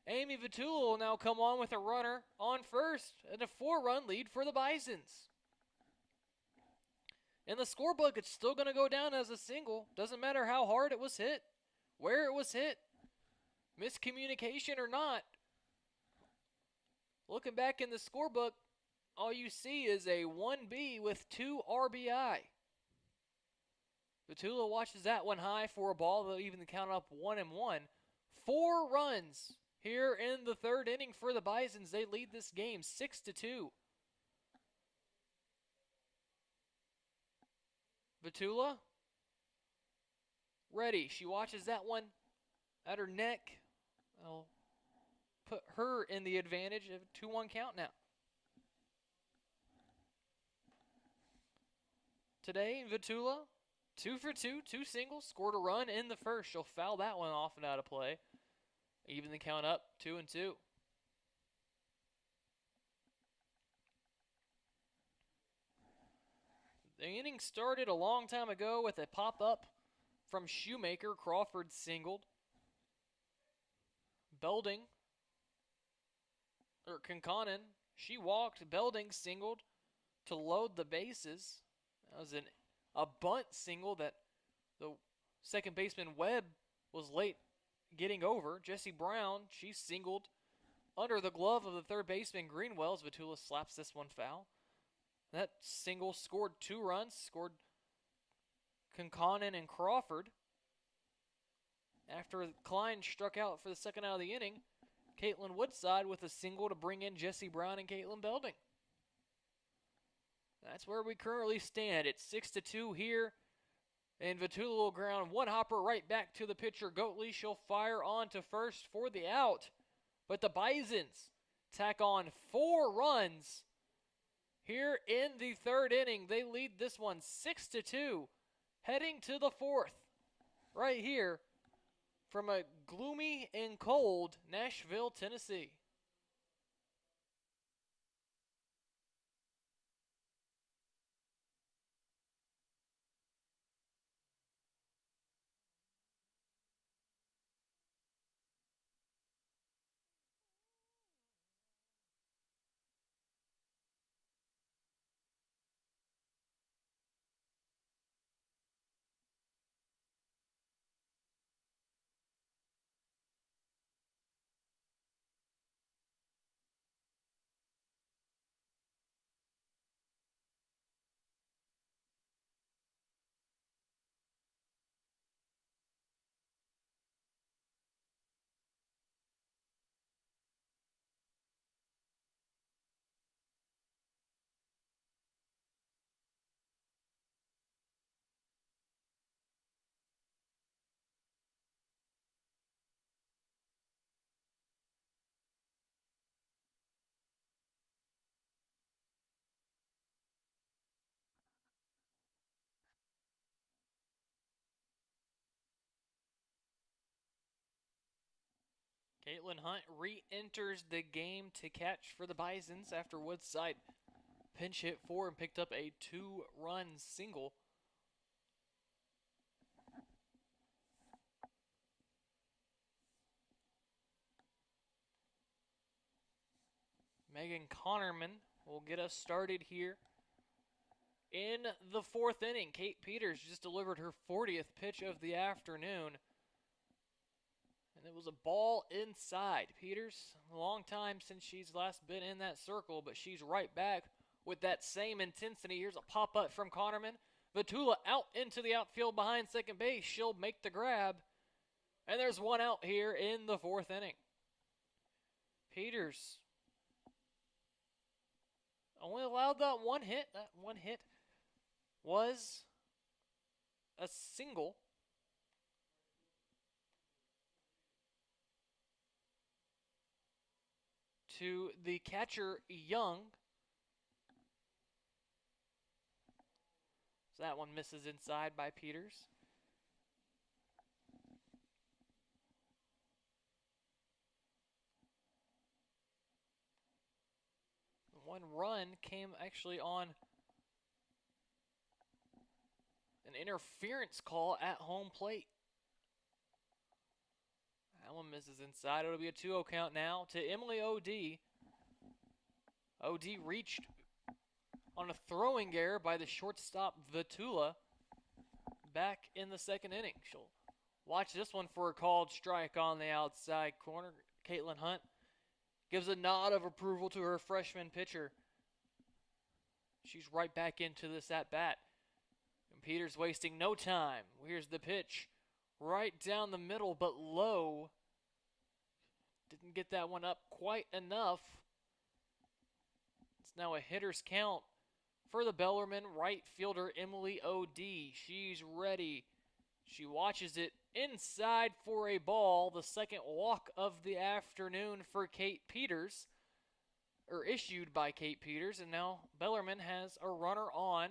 Amy Vitula will now come on with a runner on first and a 4-run lead for the Bisons. In the scorebook, it's still going to go down as a single. Doesn't matter how hard it was hit, where it was hit, miscommunication or not. Looking back in the scorebook, all you see is a 1B with 2 RBI. Vitula watches that one high for a ball that'll even count up 1-1. 4 runs here in the third inning for the Bisons. They lead this game 6-2. Vitula, ready. She watches that one at her neck. I'll put her in the advantage of a 2-1 count now. Today, Vitula, 2 for 2, 2 singles, scored a run in the first. She'll foul that one off and out of play. Even the count up, 2-2. The inning started a long time ago with a pop-up from Shoemaker. Crawford singled. Belding, or Conconin, she walked. Belding singled to load the bases. That was a bunt single that the second baseman Webb was late getting over. Jessie Brown, she singled under the glove of the third baseman Greenwell as Vitula slaps this one foul. That single scored 2 runs, scored Conconin and Crawford. After Klein struck out for the second out of the inning, Caitlin Woodside with a single to bring in Jessie Brown and Caitlin Belding. That's where we currently stand. It's 6-2 here. And Vatula will ground one hopper right back to the pitcher, Goatley. She'll fire on to first for the out. But the Bisons tack on 4 runs here in the third inning. They lead this one 6-2, heading to the fourth. Right here from a gloomy and cold Nashville, Tennessee. Caitlin Hunt re-enters the game to catch for the Bisons after Woodside pinch hit 4 and picked up a 2-run single. Megan Connerman will get us started here in the fourth inning. Kate Peters just delivered her 40th pitch of the afternoon. And it was a ball inside. Peters, a long time since she's last been in that circle, but she's right back with that same intensity. Here's a pop-up from Connerman. Vatula out into the outfield behind second base. She'll make the grab. And there's one out here in the fourth inning. Peters only allowed that one hit. That one hit was a single. To the catcher, Young. So that one misses inside by Peters. One run came actually on an interference call at home plate. That one misses inside. It'll be a 2-0 count now to Emily O.D. O.D. reached on a throwing error by the shortstop Vatula back in the second inning. She'll watch this one for a called strike on the outside corner. Caitlin Hunt gives a nod of approval to her freshman pitcher. She's right back into this at-bat. And Peters wasting no time. Here's the pitch. Right down the middle, but low. Didn't get that one up quite enough. It's now a hitter's count for the Bellarmine right fielder, Emily O.D. She's ready. She watches it inside for a ball. The second walk of the afternoon for Kate Peters, or issued by Kate Peters, and now Bellarmine has a runner on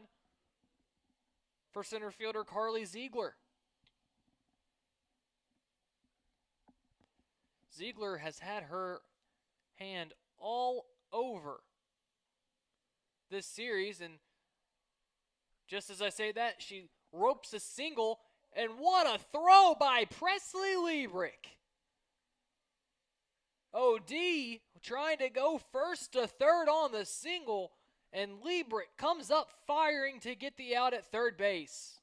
for center fielder Carly Ziegler. Ziegler has had her hand all over this series, and just as I say that, she ropes a single, and what a throw by Presley Liebrick. OD trying to go first to third on the single, and Liebrick comes up firing to get the out at third base.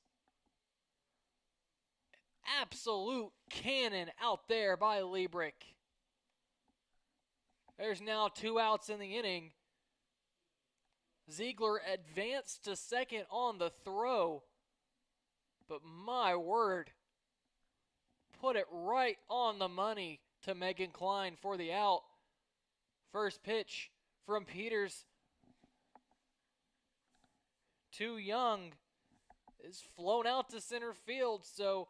Absolute cannon out there by Liebrick. There's now 2 outs in the inning. Ziegler advanced to second on the throw. But my word, put it right on the money to Megan Klein for the out. First pitch from Peters too young is flown out to center field. So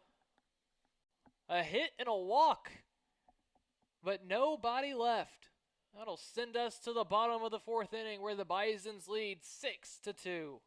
a hit and a walk, but nobody left. That'll send us to the bottom of the fourth inning where the Bisons lead 6-2.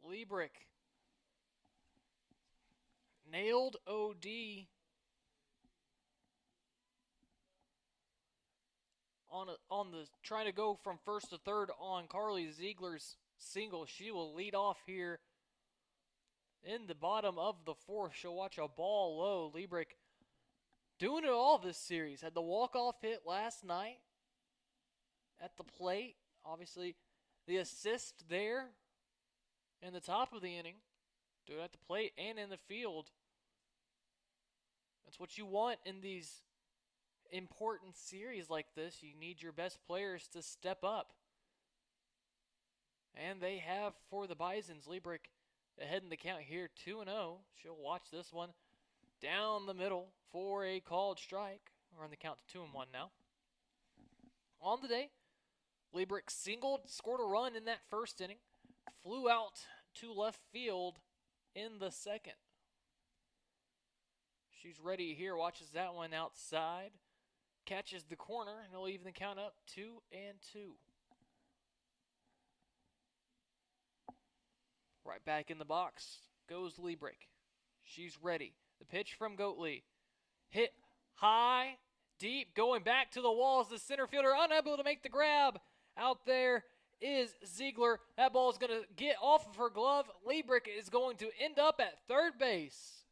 Liebrick nailed OD on the trying to go from first to third on Carly Ziegler's single. She will lead off here in the bottom of the fourth. She'll watch a ball low. Liebrick doing it all this series. Had the walk-off hit last night at the plate. Obviously, the assist there in the top of the inning. Do it at the plate and in the field. That's what you want in these important series like this. You need your best players to step up. And they have for the Bisons. Liebrick ahead in the count here, 2-0. She'll watch this one down the middle for a called strike. We're on the count to 2-1 now. On the day, Liebrick singled, scored a run in that first inning, flew out to left field in the second. She's ready here, watches that one outside, catches the corner, and it'll even the count up 2-2. Right back in the box goes Liebrick. She's ready. The pitch from Goatley. Hit high, deep, going back to the walls. The center fielder unable to make the grab. Out there is Ziegler. That ball is going to get off of her glove. Liebrick is going to end up at third base.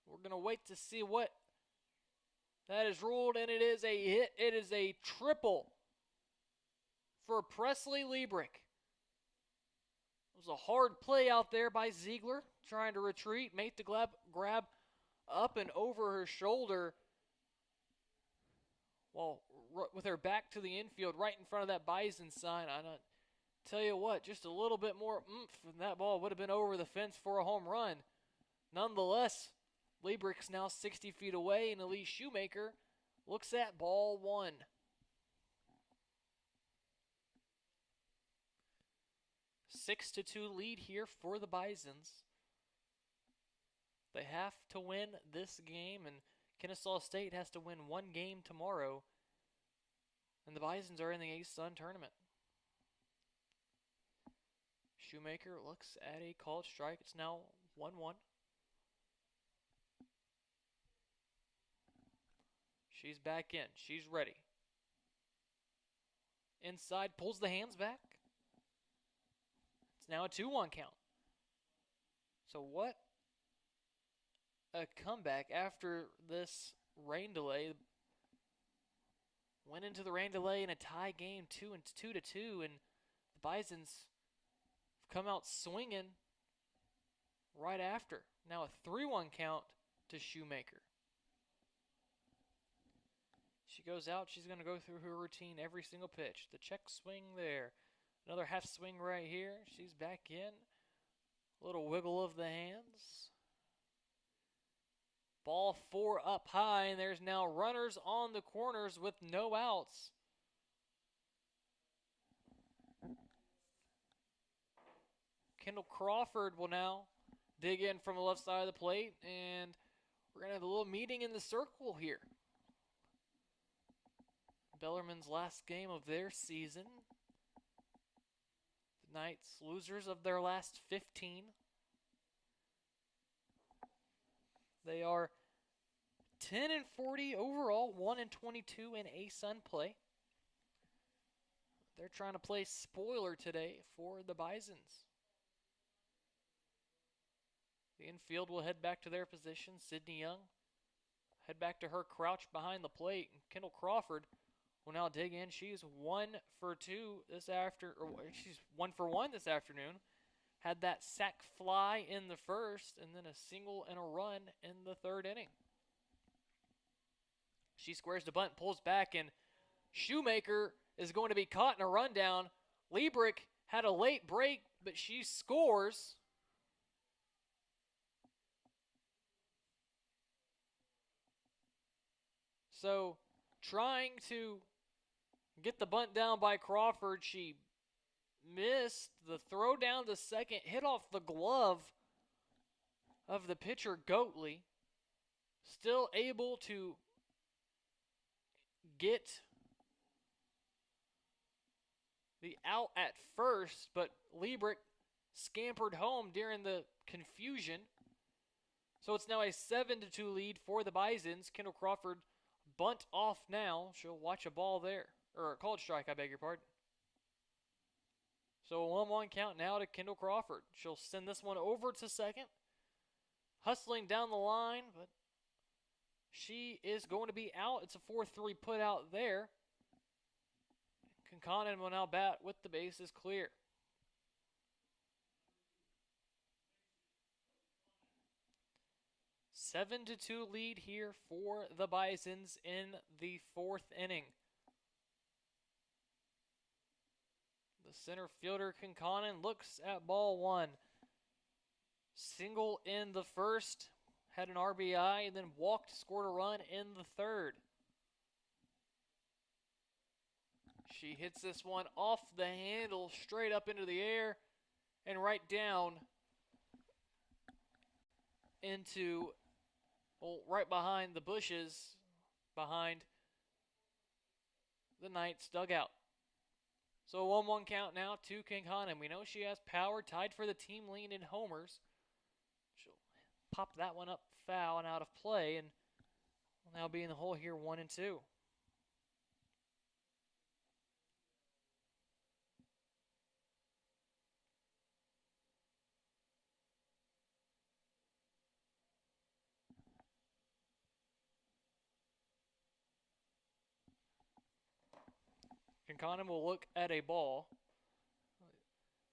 We're going to wait to see what that is ruled, and it is a hit. It is a triple for Presley Liebrick. It was a hard play out there by Ziegler, trying to retreat, make the grab up and over her shoulder. Well, with her back to the infield, right in front of that Bison sign. I tell you what, just a little bit more oomph, and that ball would have been over the fence for a home run. Nonetheless, Liebrick's now 60 feet away, and Elise Shoemaker looks at ball one. A 6-2 lead here for the Bisons. They have to win this game, and Kennesaw State has to win one game tomorrow, and the Bisons are in the Ace-Sun tournament. Shoemaker looks at a called strike. It's now 1-1. She's back in. She's ready. Inside, pulls the hands back. It's now a 2-1 count. So what a comeback after this rain delay. Went into the rain delay in a tie game, 2-2, and the Bisons have come out swinging right after. Now a 3-1 count to Shoemaker. She goes out. She's going to go through her routine every single pitch. The check swing there. Another half swing right here. She's back in. A little wiggle of the hands. Ball four up high, and there's now runners on the corners with no outs. Kendall Crawford will now dig in from the left side of the plate, and we're going to have a little meeting in the circle here. Bellarmine's last game of their season. The Knights losers of their last 15. They are 10-40 overall, 1-22 in ASUN play. They're trying to play spoiler today for the Bisons. The infield will head back to their position. Sydney Young head back to her crouch behind the plate. And Kendall Crawford will now dig in. She's 1 for 2 this she's 1 for 1 this afternoon. Had that sac fly in the first, and then a single and a run in the third inning. She squares the bunt, pulls back, and Shoemaker is going to be caught in a rundown. Liebrick had a late break, but she scores. So, trying to get the bunt down by Crawford, she missed the throw down to second, hit off the glove of the pitcher Goatley. Still able to get the out at first, but Liebrick scampered home during the confusion. So it's now a 7-2 lead for the Bisons. Kendall Crawford bunt off now. She'll watch a ball there, or a called strike, I beg your pardon. So a 1-1 count now to Kendall Crawford. She'll send this one over to second. Hustling down the line, but she is going to be out. It's a 4-3 put out there. Kinconnen will now bat with the bases clear. A 7-2 lead here for the Bisons in the fourth inning. The center fielder Kinconnen looks at ball one. Single in the first, had an RBI, and then walked, scored a run in the third. She hits this one off the handle, straight up into the air, and right down into, well, right behind the bushes, behind the Knights dugout. So a 1-1 count now to Kinconnen. We know she has power, tied for the team lead in homers. She'll pop that one up foul and out of play, and will now be in the hole here, 1-2. Kinconnen will look at a ball.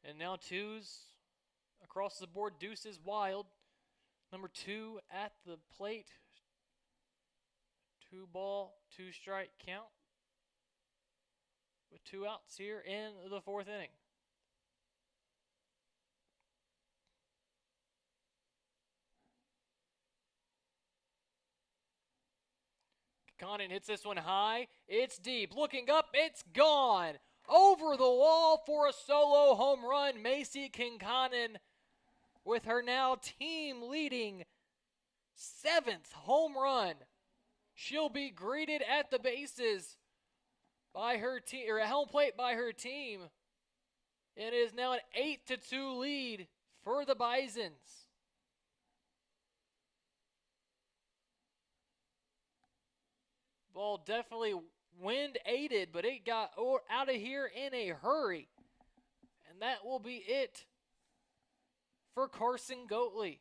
And now twos across the board. Deuces wild. Number 2 at the plate. 2-ball, 2-strike count. With 2 outs here in the fourth inning. Kinconnen hits this one high. It's deep. Looking up, it's gone. Over the wall for a solo home run. Macy Kinconnen with her now team-leading 7th home run. She'll be greeted at the bases by her team, or at home plate by her team. It is now an 8-2 lead for the Bisons. Ball definitely wind aided, but it got out of here in a hurry. And that will be it for Carson Goatley.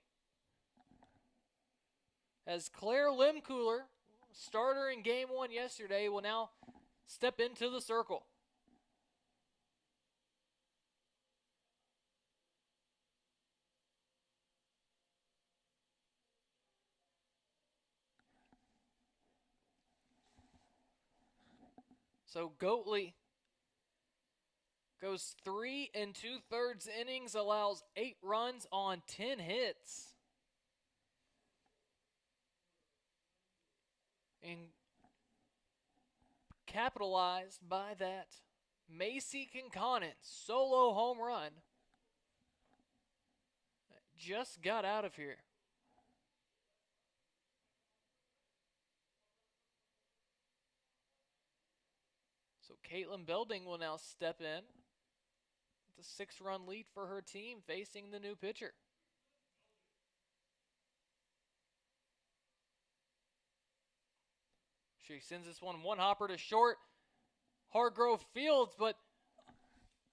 As Claire Limcooler, starter in game 1 yesterday, will now step into the circle. So Goatley goes 3 2/3 innings, allows 8 runs on 10 hits. And capitalized by that Macy Kinconnen solo home run. just got out of here. So Caitlin Belding will now step in with a 6-run lead for her team facing the new pitcher. She sends this one hopper to short. Hargrove fields, but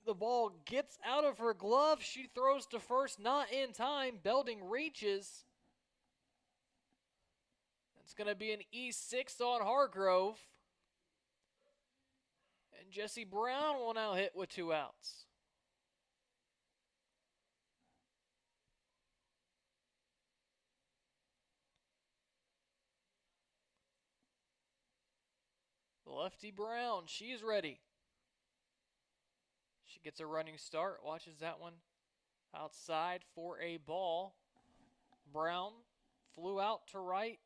the ball gets out of her glove. She throws to first, not in time. Belding reaches. It's going to be an E6 on Hargrove. And Jessie Brown will now hit with 2 outs. Lefty Brown, she's ready. She gets a running start, watches that one outside for a ball. Brown flew out to right.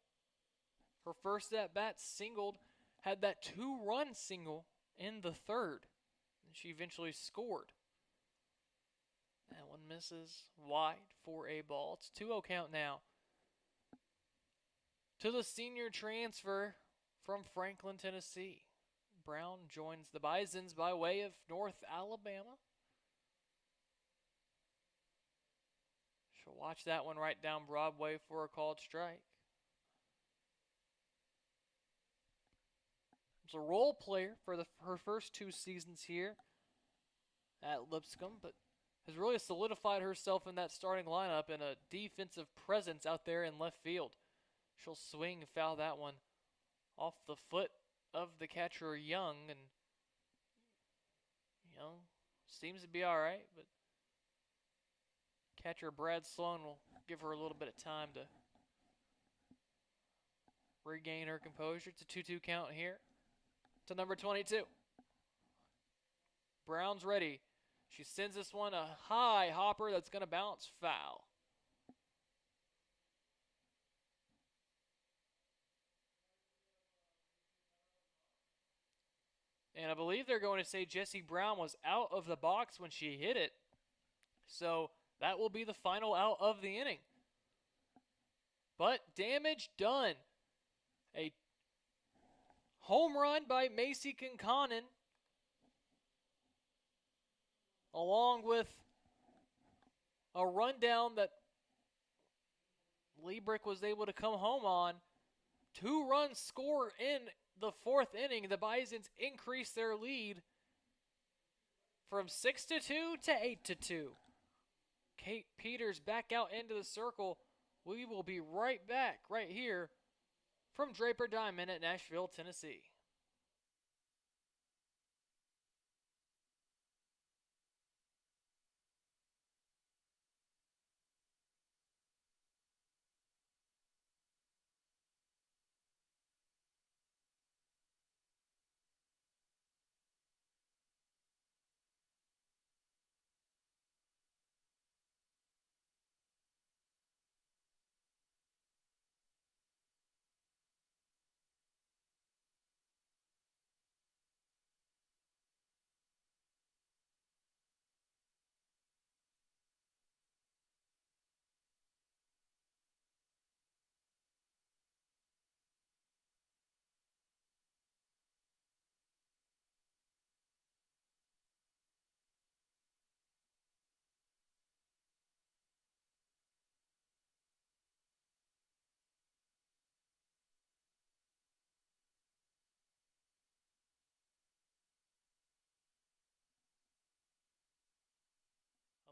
Her first at bat singled, had that 2-run single in the third. And she eventually scored. That one misses wide for a ball. It's 2-0 count now. To the senior transfer from Franklin, Tennessee. Brown joins the Bisons by way of North Alabama. She'll watch that one right down Broadway for a called strike. It's a role player for her first 2 seasons here at Lipscomb, but has really solidified herself in that starting lineup and a defensive presence out there in left field. She'll swing and foul that one off the foot of the catcher Young, and Young seems to be all right, but catcher Brad Sloan will give her a little bit of time to regain her composure. It's a 2-2 count here to number 22. Brown's ready. She sends this one a high hopper that's going to bounce foul. And I believe they're going to say Jessie Brown was out of the box when she hit it. So that will be the final out of the inning. But damage done. A home run by Macy Kinconnen, along with a rundown that Liebrick was able to come home on. 2 runs scored in the 4th inning. The Bisons increase their lead from 6-2 to 8-2. Kate Peters back out into the circle. We will be right back right here from Draper Diamond at Nashville, Tennessee.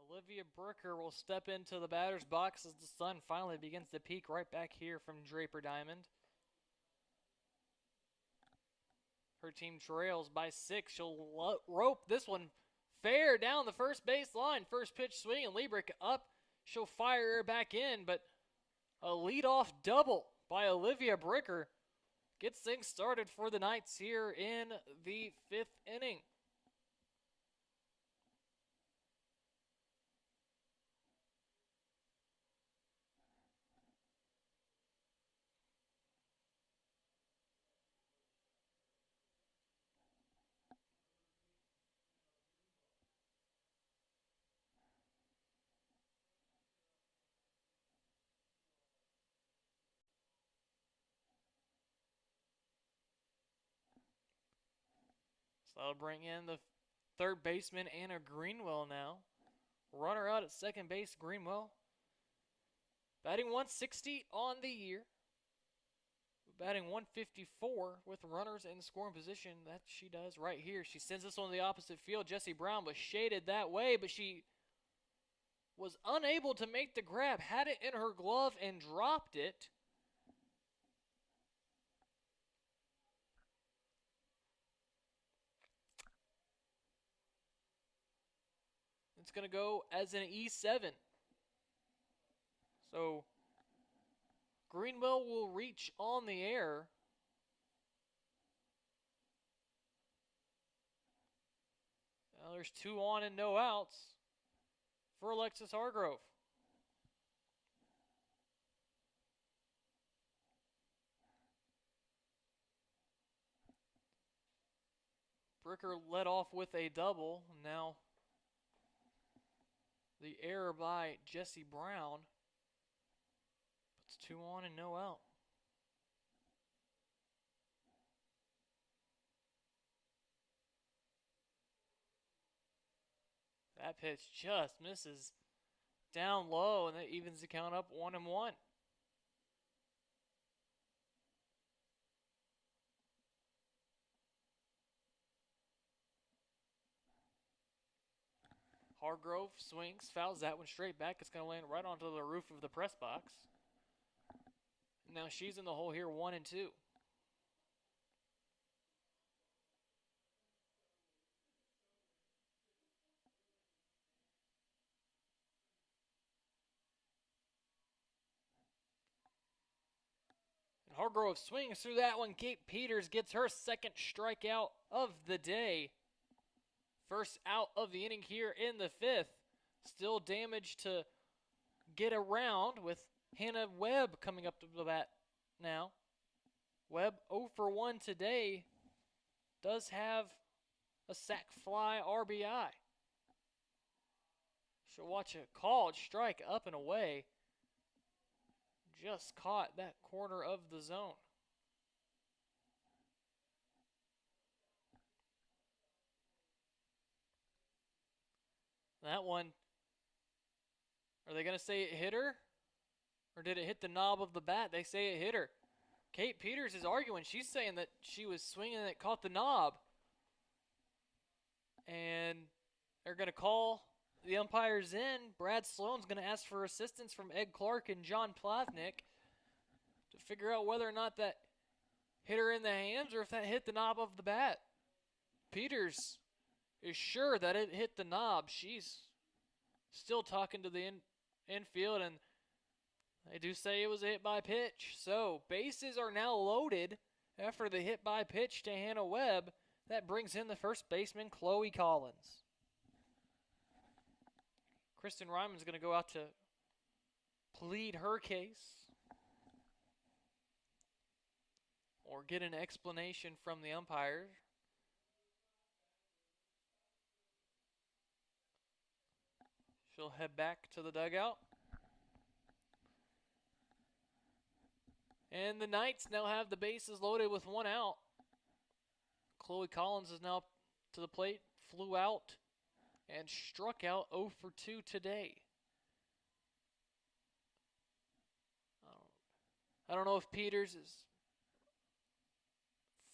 Olivia Brooker will step into the batter's box as the sun finally begins to peak right back here from Draper Diamond. Her team trails by 6. She'll rope this one fair down the first base line. First pitch swing and Liebrick up. She'll fire her back in, but a leadoff double by Olivia Brooker gets things started for the Knights here in the 5th inning. So that'll bring in the third baseman, Anna Greenwell now. Runner out at second base, Greenwell. Batting 160 on the year. Batting 154 with runners in scoring position. That she does right here. She sends this one to the opposite field. Jessie Brown was shaded that way, but she was unable to make the grab. Had it in her glove and dropped it. It's going to go as an E7. So Greenwell will reach on the air. Now there's 2 on and no outs for Alexis Hargrove. Bricker led off with a double. Now the error by Jessie Brown puts 2 on and no out. That pitch just misses down low, and that evens the count up 1-1. Hargrove swings, fouls that one straight back. It's going to land right onto the roof of the press box. Now she's in the hole here, 1-2. And Hargrove swings through that one. Kate Peters gets her second strikeout of the day. First out of the inning here in the 5th. Still damage to get around with Hannah Webb coming up to the bat now. Webb 0 for 1 today. Does have a sac fly RBI. She'll watch a called strike up and away. Just caught that corner of the zone. That one, are they going to say it hit her? Or did it hit the knob of the bat? They say it hit her. Kate Peters is arguing. She's saying that she was swinging and it caught the knob. And they're going to call the umpires in. Brad Sloan's going to ask for assistance from Ed Clark and John Plavnik to figure out whether or not that hit her in the hands or if that hit the knob of the bat. Peters is sure that it hit the knob. She's still talking to the infield, and they do say it was a hit by pitch. So bases are now loaded after the hit by pitch to Hannah Webb. That brings in the first baseman, Chloe Collins. Kristen Ryman's going to go out to plead her case or get an explanation from the umpire. She'll head back to the dugout. And the Knights now have the bases loaded with 1 out. Chloe Collins is now to the plate, flew out, and struck out 0 for 2 today. I don't know if Peters is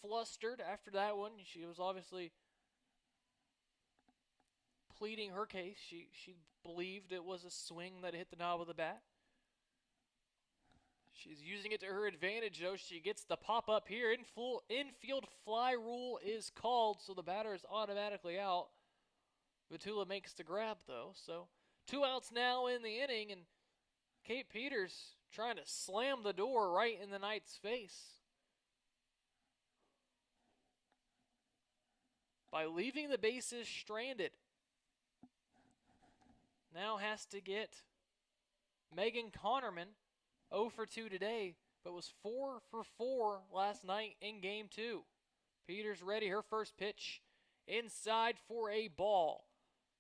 flustered after that one. She was obviously pleading her case. She believed it was a swing that hit the knob of the bat. She's using it to her advantage, though. She gets the pop-up here. Infield fly rule is called, so the batter is automatically out. Vitula makes the grab, though. So 2 outs now in the inning, and Kate Peters trying to slam the door right in the Knights' face by leaving the bases stranded. Now has to get Megan Connerman 0 for 2 today, but was 4 for 4 last night in Game 2. Peters ready, her first pitch inside for a ball.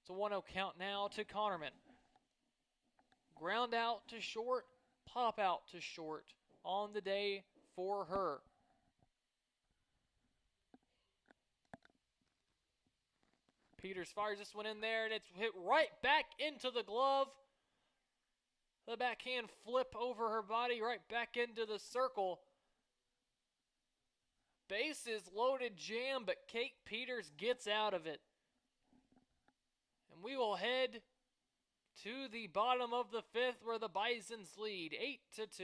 It's a 1-0 count now to Connerman. Ground out to short, pop out to short on the day for her. Peters fires this one in there, and it's hit right back into the glove. The backhand flip over her body right back into the circle. Bases loaded jam, but Kate Peters gets out of it. And we will head to the bottom of the fifth where the Bisons lead 8-2.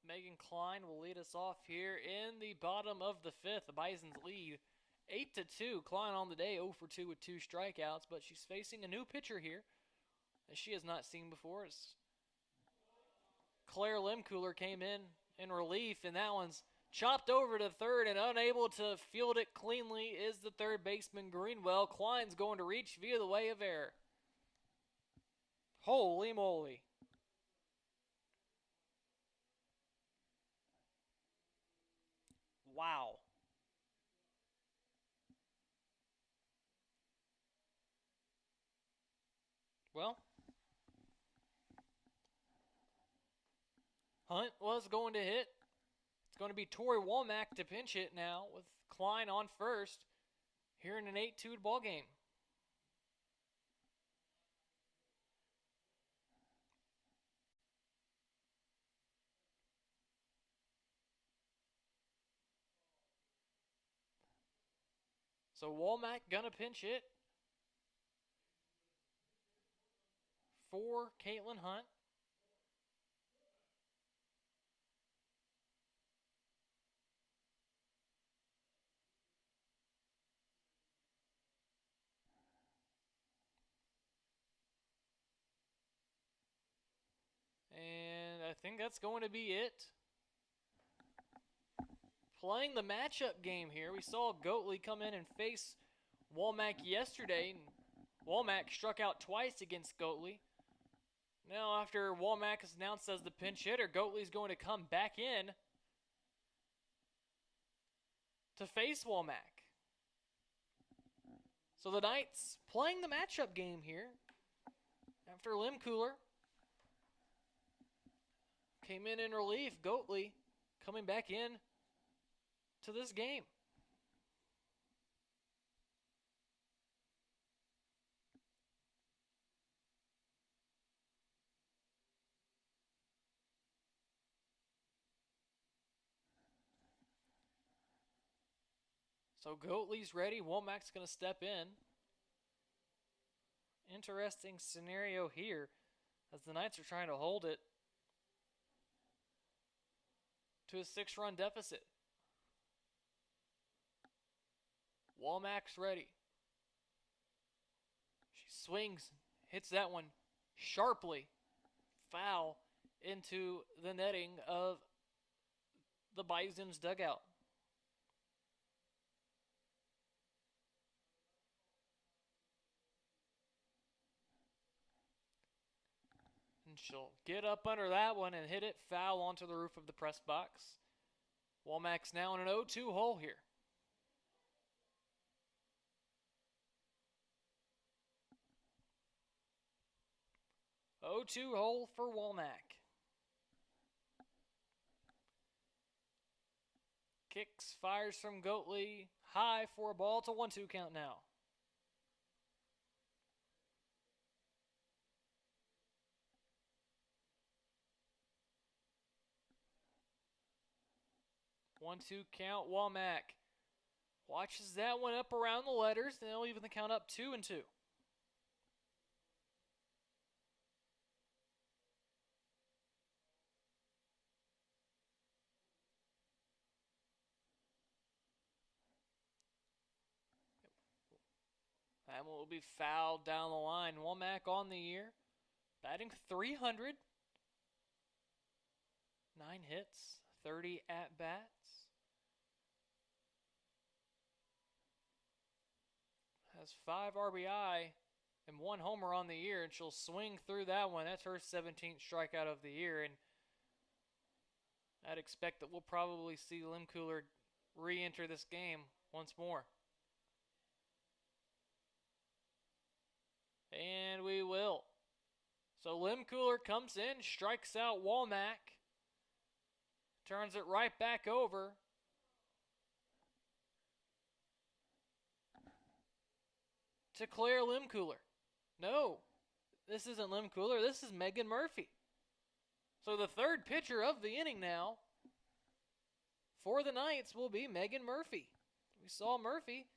Megan Klein will lead us off here in the bottom of the fifth. The Bisons lead 8-2. Klein on the day 0 for 2 with 2 strikeouts, but she's facing a new pitcher here that she has not seen before. It's Claire Limcooler came in relief, and that one's chopped over to third, and unable to field it cleanly is the third baseman Greenwell. Klein's going to reach via the way of error. Holy moly. Wow. Well, Hunt was going to hit. It's going to be Tori Womack to pinch hit now with Klein on first here in an 8-2 ball game. So Womack gonna pinch hit for Caitlin Hunt. And I think that's going to be it. Playing the matchup game here, we saw Goatley come in and face Womack yesterday, and Womack struck out twice against Goatley. Now, after Womack is announced as the pinch hitter, Goatley's going to come back in to face Womack. So the Knights playing the matchup game here after Limcooler came in relief. Goatley coming back in to this game. So Goatley's ready. Womack's going to step in. Interesting scenario here as the Knights are trying to hold it to a 6-run deficit. Womack's ready. She swings, hits that one sharply, foul into the netting of the Bison's dugout. And she'll get up under that one and hit it foul onto the roof of the press box. Womack's now in an 0-2 hole here. Oh, 2 hole for Womack. Kicks, fires from Goatley. High for a ball. It's a 1-2 count now. One-two count, Womack. Watches that one up around the letters, and they'll even the count up 2-2. That one will be fouled down the line. Womack on the year, batting .300. 9 hits, 30 at-bats. Has 5 RBI and 1 homer on the year, and she'll swing through that one. That's her 17th strikeout of the year, and I'd expect that we'll probably see Limcooler re-enter this game once more. And we will. So Limcooler comes in, strikes out Womack, turns it right back over. To Claire Limcooler. No, this isn't Limcooler. This is Megan Murphy. So the third pitcher of the inning now for the Knights will be Megan Murphy. We saw Murphy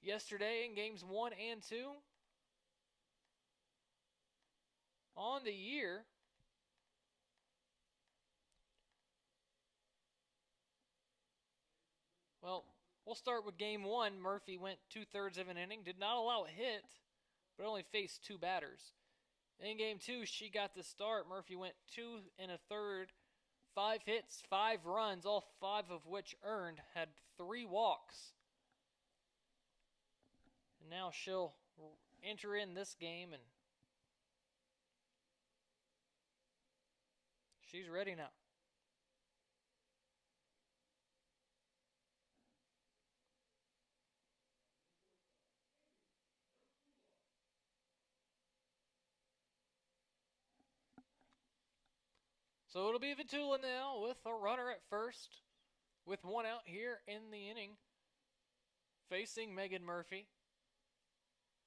yesterday in games 1 and 2. On the year, well, we'll start with game 1. Murphy went 2/3 of an inning, did not allow a hit, but only faced 2 batters. In game 2, she got the start. Murphy went 2 1/3, 5 hits, 5 runs, all 5 of which earned, had 3 walks. And now she'll enter in this game, and she's ready now. So it'll be Vitula now with a runner at first, with 1 out here in the inning, facing Megan Murphy.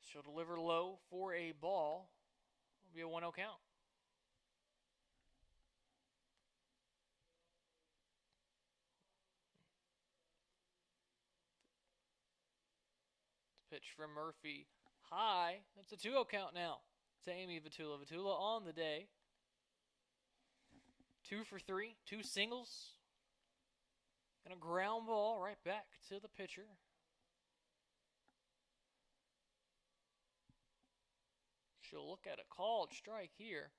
She'll deliver low for a ball. It'll be a 1-0 count. Pitch from Murphy high. That's a 2-0 count now to Amy Vitula. Vitula on the day. 2 for 3, 2 singles, and a ground ball right back to the pitcher. She'll look at a called strike here.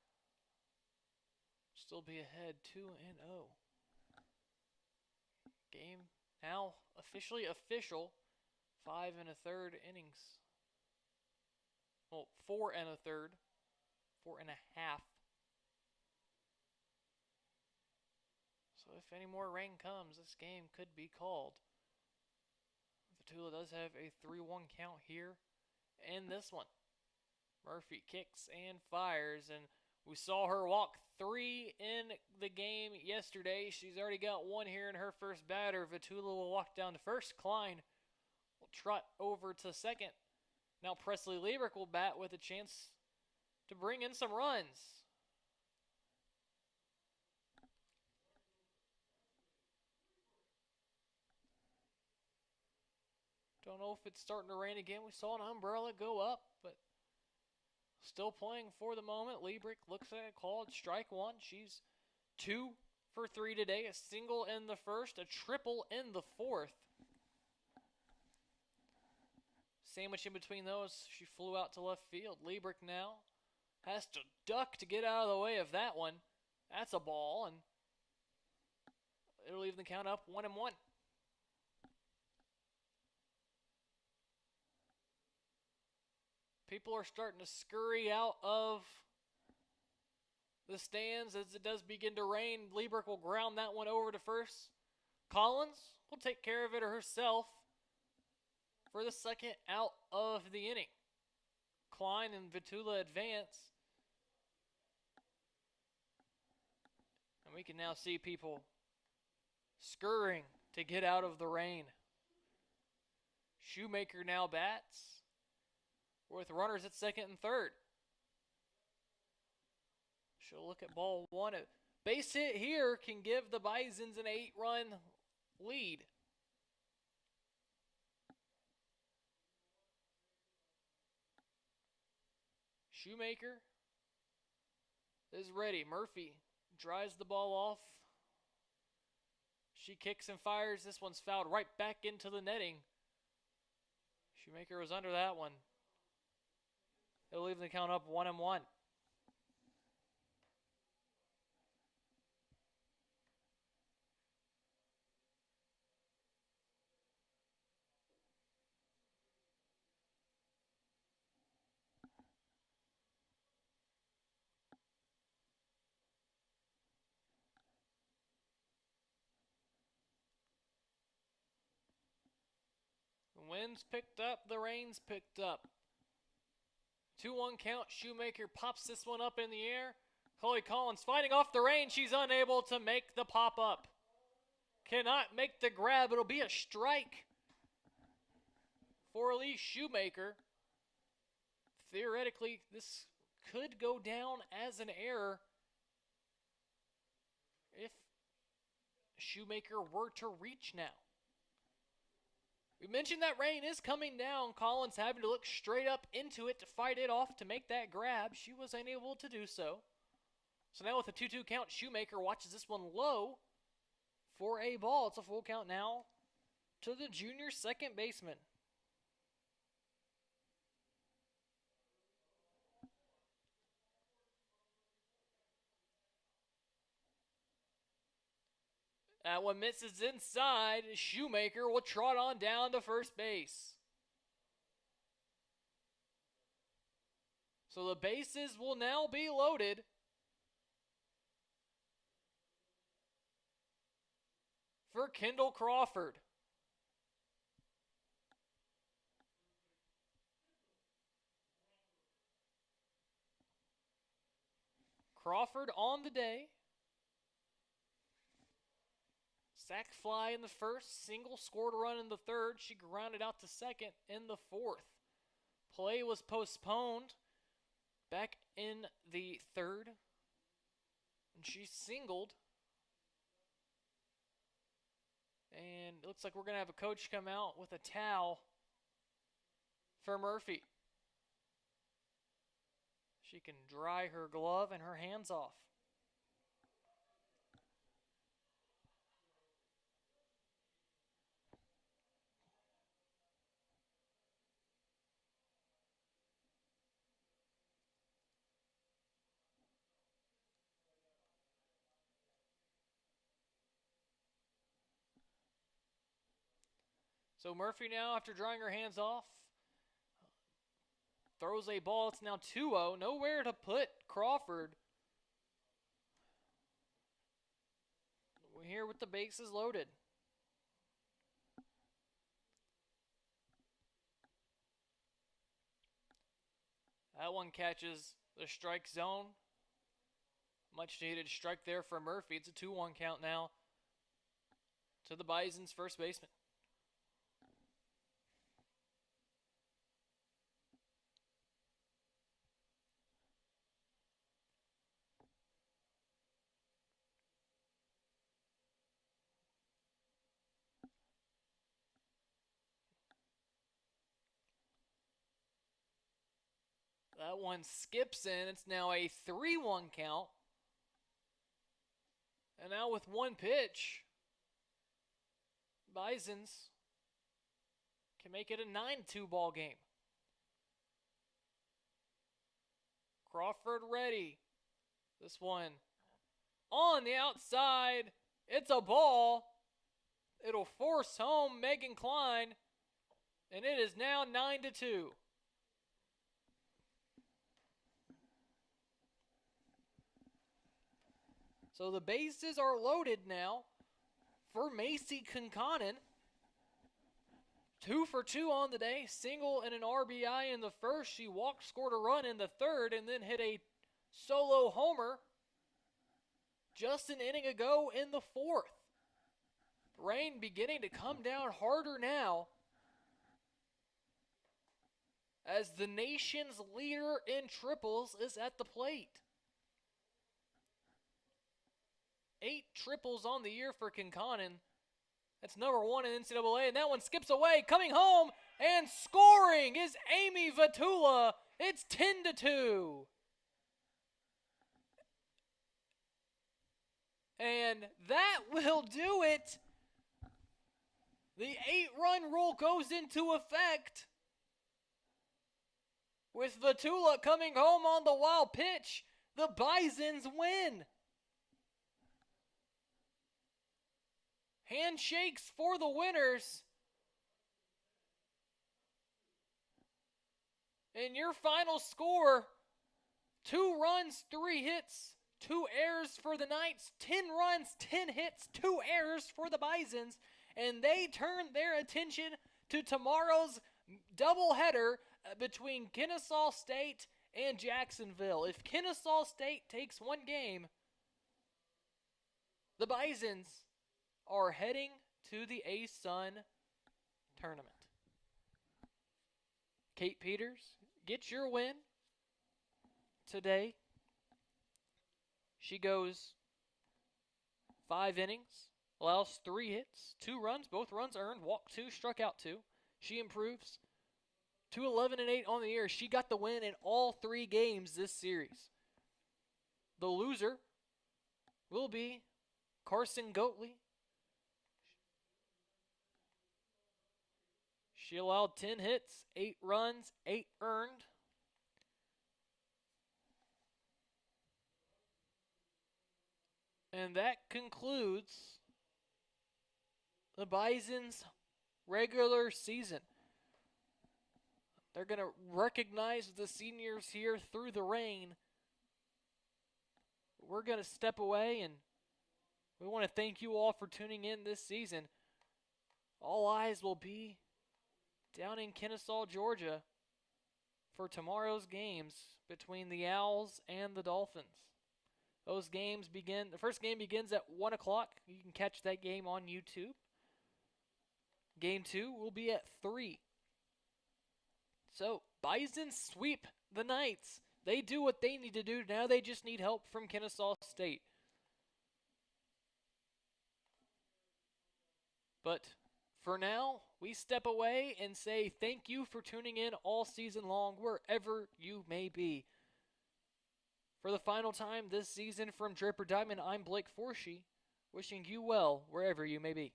Still be ahead 2-0. Game now officially official. 5 1/3 innings. Well, 4 1/3. 4 1/2. So if any more rain comes, this game could be called. Vitula does have a 3-1 count here in this one. Murphy kicks and fires, and we saw her walk 3 in the game yesterday. She's already got 1 here in her first batter. Vitula will walk down to first. Klein will trot over to second. Now Presley Liebrick will bat with a chance to bring in some runs. Don't know if it's starting to rain again. We saw an umbrella go up, but still playing for the moment. Liebrick looks at it, called strike 1. She's 2 for 3 today. A single in the first, a triple in the fourth. Sandwich in between those, she flew out to left field. Liebrick now has to duck to get out of the way of that one. That's a ball, and it'll leave the count up 1-1. People are starting to scurry out of the stands as it does begin to rain. Liebrick will ground that one over to first. Collins will take care of it herself for the second out of the inning. Klein and Vitula advance. And we can now see people scurrying to get out of the rain. Shoemaker now bats with runners at second and third. She'll look at ball 1. A base hit here can give the Bisons an 8-run lead. Shoemaker is ready. Murphy dries the ball off. She kicks and fires. This one's fouled right back into the netting. Shoemaker was under that one. It'll leave the count up 1-1. The wind's picked up, the rain's picked up. 2-1 count. Shoemaker pops this one up in the air. Chloe Collins fighting off the rain. She's unable to make the pop up. Cannot make the grab. It'll be a strike for Elise Shoemaker. Theoretically, this could go down as an error if Shoemaker were to reach now. We mentioned that rain is coming down. Collins having to look straight up into it to fight it off to make that grab. She was unable to do so. So now with a 2-2 count, Shoemaker watches this one low for a ball. It's a full count now to the junior second baseman. That one misses inside. Shoemaker will trot on down to first base. So the bases will now be loaded. For Kendall Crawford. Crawford on the day. Sac fly in the first, single scored a run in the third. She grounded out to second in the fourth. Play was postponed back in the third, and she singled. And it looks like we're going to have a coach come out with a towel for Murphy. She can dry her glove and her hands off. So Murphy now, after drying her hands off, throws a ball. It's now 2-0. Nowhere to put Crawford. We're here with the bases loaded. That one catches the strike zone. Much needed strike there for Murphy. It's a 2-1 count now to the Bisons' first baseman. That one skips in. It's now a 3-1 count. And now with one pitch, Bisons can make it a 9-2 ball game. Crawford ready. This one on the outside. It's a ball. It'll force home Megan Klein. And it is now 9-2. So the bases are loaded now for Macy Conconin. 2 for 2 on the day. Single and an RBI in the first. She walked, scored a run in the third, and then hit a solo homer just an inning ago in the fourth. Rain beginning to come down harder now as the nation's leader in triples is at the plate. 8 triples on the year for Conconin. That's number 1 in NCAA, and that one skips away. Coming home and scoring is Amy Vatula. It's 10-2. And that will do it. The 8-run rule goes into effect with Vatula coming home on the wild pitch. The Bisons win. Handshakes for the winners. And your final score, 2 runs, 3 hits, 2 errors for the Knights, 10 runs, 10 hits, 2 errors for the Bisons. And they turn their attention to tomorrow's doubleheader between Kennesaw State and Jacksonville. If Kennesaw State takes one game, the Bisons are heading to the A-Sun tournament. Kate Peters, get your win today. She goes 5 innings, allows 3 hits, 2 runs, both runs earned, walked 2, struck out 2. She improves to 11-8 on the year. She got the win in all 3 games this series. The loser will be Carson Goatley. She allowed 10 hits, 8 runs, 8 earned. And that concludes the Bisons' regular season. They're going to recognize the seniors here through the rain. We're going to step away, and we want to thank you all for tuning in this season. All eyes will be down in Kennesaw, Georgia for tomorrow's games between the Owls and the Dolphins. Those games begin, the first game begins at 1 o'clock. You can catch that game on YouTube. Game 2 will be at 3. So, Bison sweep the Knights. They do what they need to do. Now they just need help from Kennesaw State. But for now, we step away and say thank you for tuning in all season long, wherever you may be. For the final time this season from Draper Diamond, I'm Blake Forshee, wishing you well wherever you may be.